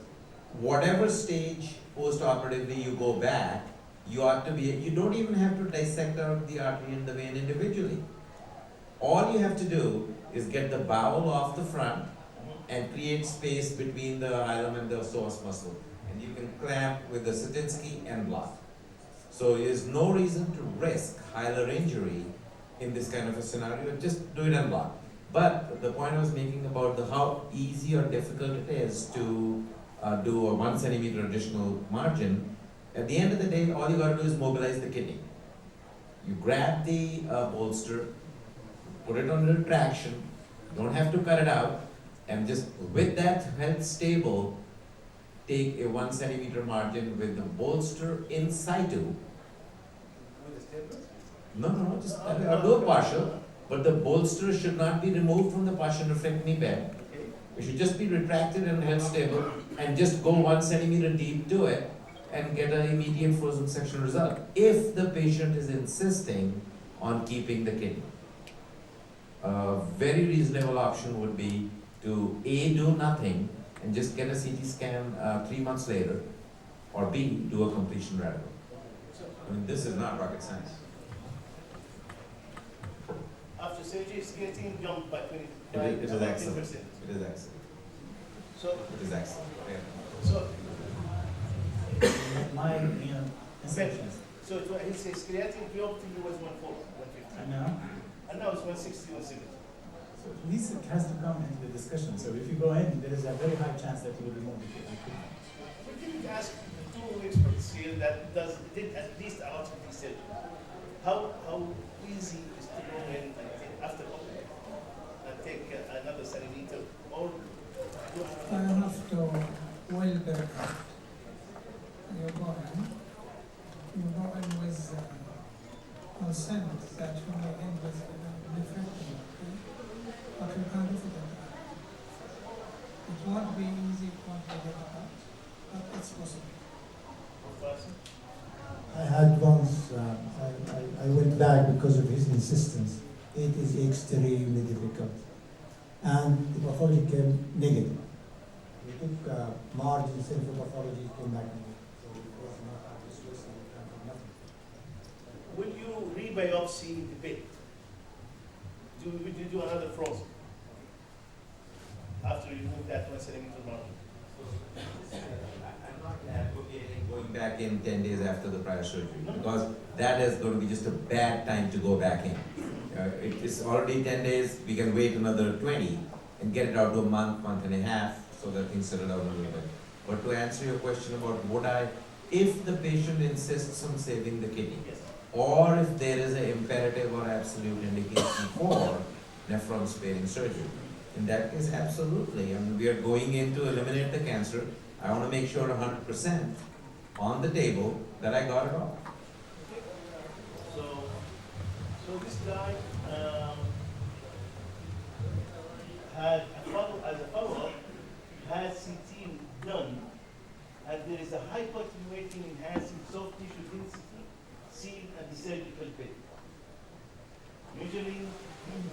Speaker 3: whatever stage post-operatively you go back, you ought to be, you don't even have to dissect out the artery and the vein individually. All you have to do is get the bowel off the front and create space between the hilum and the psoas muscle. And you can clamp with the Satinsky and block. So there's no reason to risk hilar injury in this kind of a scenario, just do it and block. But the point I was making about how easy or difficult it is to do a 1 centimeter additional margin, at the end of the day, all you gotta do is mobilize the kidney. You grab the bolster, put it on retraction, don't have to cut it out, and just with that held stable, take a 1 centimeter margin with the bolster in situ.
Speaker 1: With the stapler?
Speaker 3: No, just I'll do a partial, but the bolster should not be removed from the partial nephrectomy bed.
Speaker 1: Okay.
Speaker 3: It should just be retracted and held stable, and just go 1 centimeter deep to it, and get an immediate frozen section result, if the patient is insisting on keeping the kidney. A very reasonable option would be to A, do nothing, and just get a CT scan 3 months later, or B, do a completion radical. I mean, this is not rocket science.
Speaker 1: After surgery, it's getting jumped by 20,
Speaker 3: It is
Speaker 1: 19%.
Speaker 3: excellent. It is excellent.
Speaker 1: So,
Speaker 3: It is excellent. Yeah.
Speaker 1: so
Speaker 11: My assumptions.
Speaker 1: So his creatinine preoperatively was 140, 150.
Speaker 7: And now,
Speaker 1: And now it's 160, 170.
Speaker 7: so this has to come into the discussion. So if you go in, there is a very high chance that you will remove the kidney.
Speaker 1: We didn't ask the two experts here that did at least a lot of research. How easy is to go in and take, after opening and take another centimeter, or
Speaker 11: I have to well back up. You go in with consent that you may end with nephrectomy, okay? But you can do it. It won't be easy, it won't be difficult, but it's possible.
Speaker 12: I had once, I went back because of his insistence. It is extremely difficult. And the pathology came negative. We took margin central pathology, came back negative. So it was not a Swiss and nothing.
Speaker 1: will you rebiopsy the pit? Would you do another frozen after you remove that 1 centimeter margin?
Speaker 3: I'm not advocating going back in 10 days after the prior surgery, because that is going to be just a bad time to go back in. It's already 10 days, we can wait another 20 and get it out to a month, month and a half, so that things settle down a little bit. But to answer your question about would I, if the patient insists on saving the kidney,
Speaker 1: Yes.
Speaker 3: or if there is an imperative or absolute indication for nephron sparing surgery, in that case, absolutely. I mean, we are going in to eliminate the cancer. I want to make sure 100% on the table that I got it all.
Speaker 1: So this guy had as a follow-up, had CT done, and there is a hypertenuating enhancing soft tissue density seen at the surgical bed. Measuring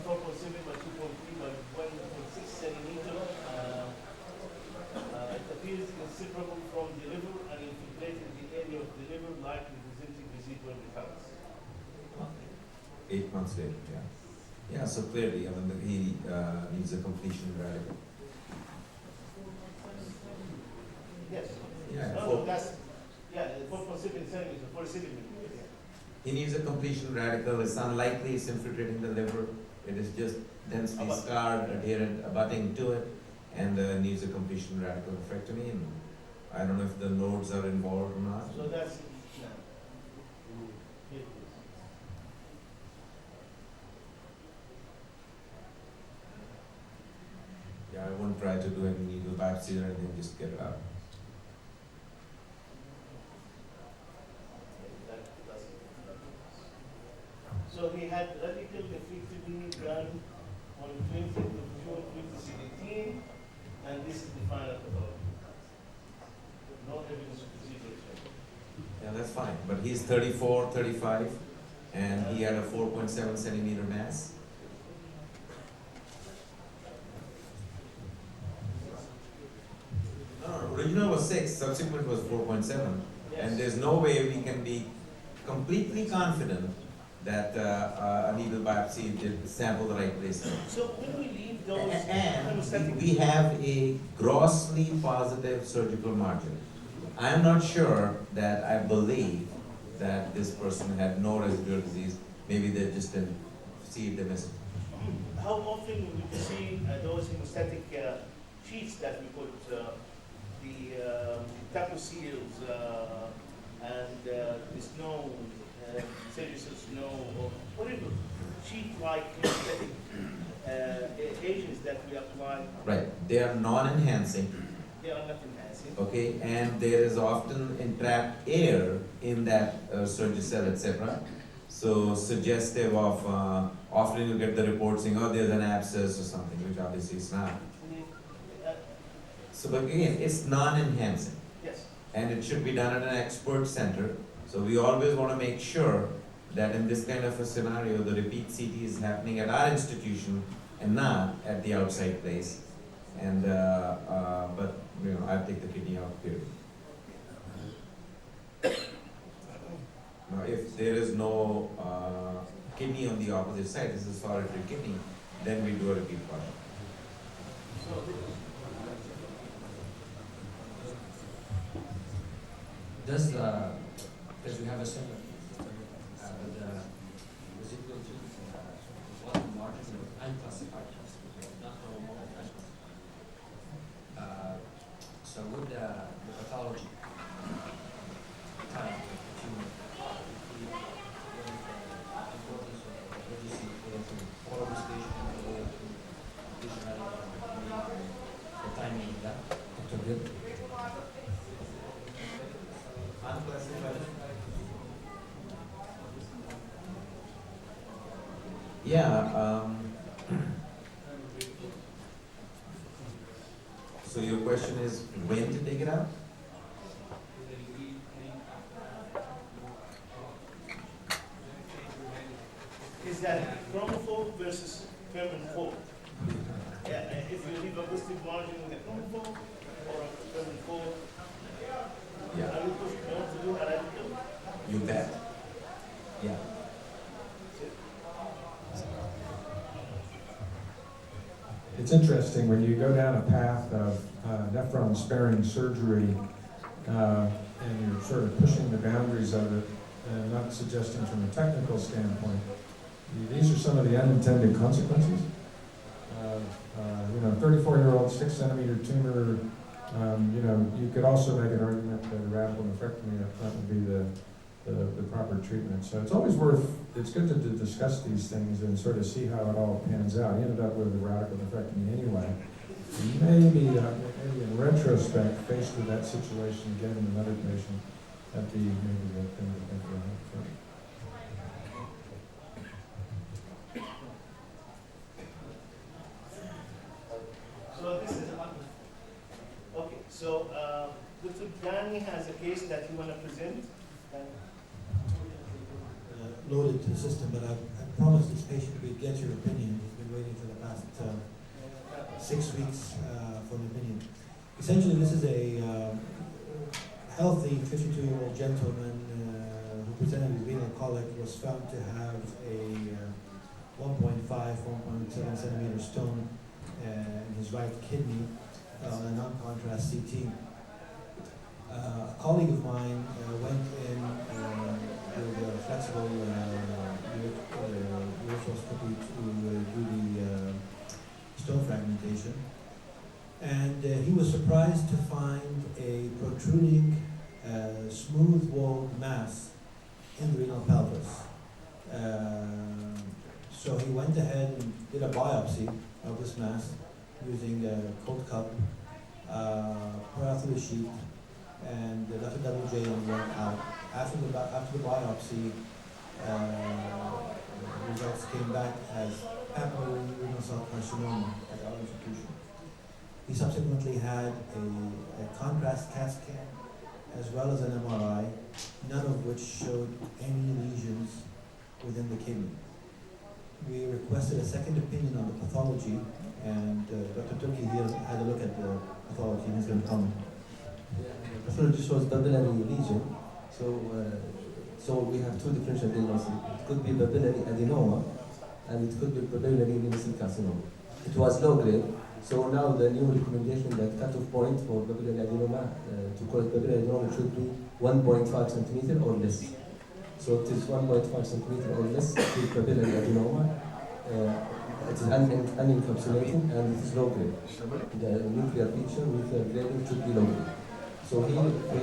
Speaker 1: 4.7 by 2.3 by 1.6 centimeter. It appears inseparable from the liver and infiltrating the area of the liver, likely presenting residual recurrence.
Speaker 3: 8 months later, yeah. Yeah, so clearly, I mean, he needs a completion radical.
Speaker 1: Yes.
Speaker 3: Yeah,
Speaker 1: No, that's, yeah, 4.7 centimeters, 47 millimeters.
Speaker 3: he needs a completion radical. It's unlikely it's infiltrating the liver. It is just densely scarred, adherent, abutting to it, and needs a completion radical nephrectomy. And I don't know if the nodes are involved or not.
Speaker 1: So that's,
Speaker 3: Yeah, I wouldn't try to do any needle biopsy or anything, just get it out.
Speaker 1: so he had radical nephrectomy done on 20th of June 2017, and this is the final pathology. No evidence of disease.
Speaker 3: Yeah, that's fine. But he's 34, 35, and he had a 4.7 centimeter mass. No, original was 6, subsequent was 4.7. And there's no way we can be completely confident that a needle biopsy did sample the right place.
Speaker 1: So when we leave those
Speaker 3: And we have a grossly positive surgical margin. I'm not sure that I believe that this person had no residual disease. Maybe they just didn't see it, they missed it.
Speaker 1: how often would you see those hemostatic sheets that we put, the taco seals and the snow, surgical snow, or whatever, sheet-like hemostatic agents that we apply?
Speaker 3: Right, they are non-enhancing,
Speaker 1: They are not enhancing.
Speaker 3: okay, and there is often entrapped air in that surgicel, etc. So suggestive of, often you get the report saying, oh, there's an abscess or something, which obviously is not. So but again, it's non-enhancing.
Speaker 1: Yes.
Speaker 3: And it should be done at an expert center. So we always want to make sure that in this kind of a scenario, the repeat CT is happening at our institution and not at the outside place. And but you know, I'll take the kidney out, period. Now, if there is no kidney on the opposite side, this is solitary kidney, then we do a repeat project.
Speaker 10: Does we have a center? with the residual tooth, bottom margin of unclassified hospital, not normal, unclassified. So with the pathology time, tumor, importance of reducing oral station and the way to visualize the timing of that. Dr. Bill?
Speaker 3: Unclassified. Yeah. So your question is when to take it out?
Speaker 1: Is that chromophore versus permanent fold? Yeah, if you leave a positive margin with a chromophore or a permanent fold,
Speaker 3: Yeah.
Speaker 1: are you going to do a radical?
Speaker 3: You bet. Yeah.
Speaker 5: It's interesting when you go down a path of nephron-sparing surgery and you're sort of pushing the boundaries of it, and not suggesting from a technical standpoint. These are some of the unintended consequences. 34-year-old 6-centimeter tumor. You could also make an argument that a radical nephrectomy up front would be the proper treatment. So it's always it's good to discuss these things and sort of see how it all pans out. He ended up with a radical nephrectomy anyway. Maybe in retrospect, faced with that situation again in another patient, that'd be maybe the thing to think about.
Speaker 1: So this is okay. So Dr. Danny has a case that you want to present.
Speaker 2: Loaded to the system, but I promised this patient we'd get your opinion. He's been waiting for the past 6 weeks for an opinion. Essentially, this is a healthy 52-year-old gentleman who presented with renal colic, was found to have a 1.7 centimeter stone in his right kidney on a non-contrast CT. A colleague of mine went in with a flexible urethrooscopy to do the stone fragmentation, and he was surprised to find a protruding, smooth-walled mass in the renal pelvis. So he went ahead and did a biopsy of this mass using a cold cup, put out through the sheet, and left a WJ and went out. After the biopsy, results came back as papillary renal cell carcinoma at our institution. He subsequently had a contrast CAT scan as well as an MRI, none of which showed any lesions within the kidney. We requested a second opinion on the pathology, and Dr. Turki here had a look at the pathology and he's going to comment.
Speaker 8: The pathology shows papillary lesion, so we have two differential diagnoses. It could be papillary adenoma, and it could be papillary renal cell carcinoma. It was low grade, so now the new recommendation that cutoff point for papillary adenoma, to call it papillary adenoma, should be 1.5 centimeter or less. So it is 1.5 centimeter or less with papillary adenoma. It is unencapsulating and it is low grade. The nuclear feature, nuclear grading should be low grade. So here we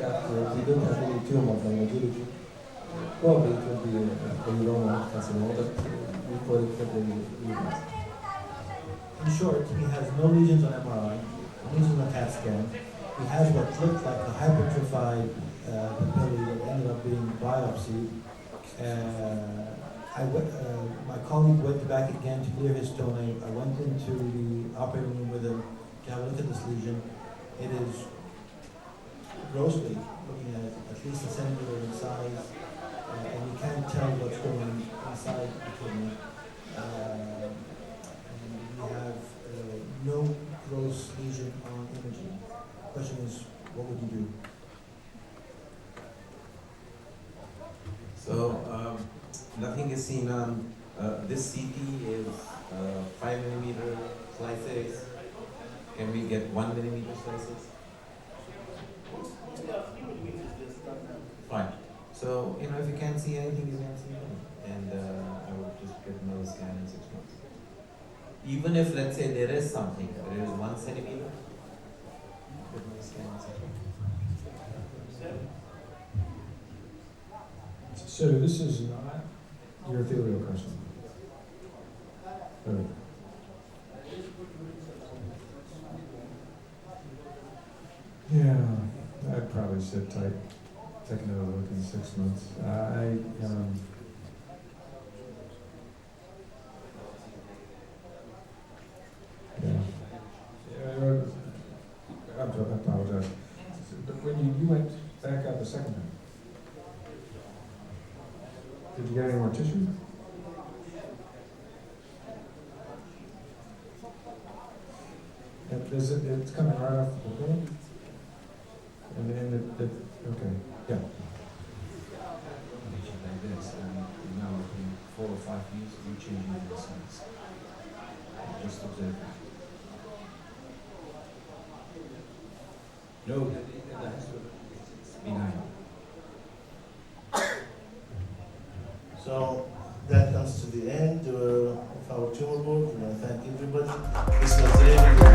Speaker 8: don't have any tumor from radiology. Probably it will be adenoma carcinoma, but we call it papillary lesions.
Speaker 2: In short, he has no lesions on MRI, no lesions on CAT scan. He has what looked like a hypertrophied papillae that ended up being biopsied. My colleague went back again to clear his stone. I went into the operating room with him to have a look at this lesion. It is grossly, looking at it, at least a centimeter in size, and you can't tell what's going inside the kidney. And we have no gross lesion on imaging. The question is, what would you do?
Speaker 3: So nothing is seen on this CT is 5 millimeter slices. Can we get 1 millimeter slices? Fine. So, you know, if you can't see anything, you can't see anything. And I would just get another scan in 6 months. Even if, let's say, there is something, there is 1 centimeter, get another scan in 6 months.
Speaker 5: So this is not urothelial carcinoma. Right. Yeah, I'd probably sit tight, take another look in 6 months. I apologize. But when you went back out the second time, did you get any more tissue? And it's coming right off the bone? And then okay, yeah.
Speaker 9: Like this, and now in 4 or 5 years, you changing the size. Just observe that. No, it's benign.
Speaker 1: So that comes to the end of our tumor board. I want to thank everybody. This was really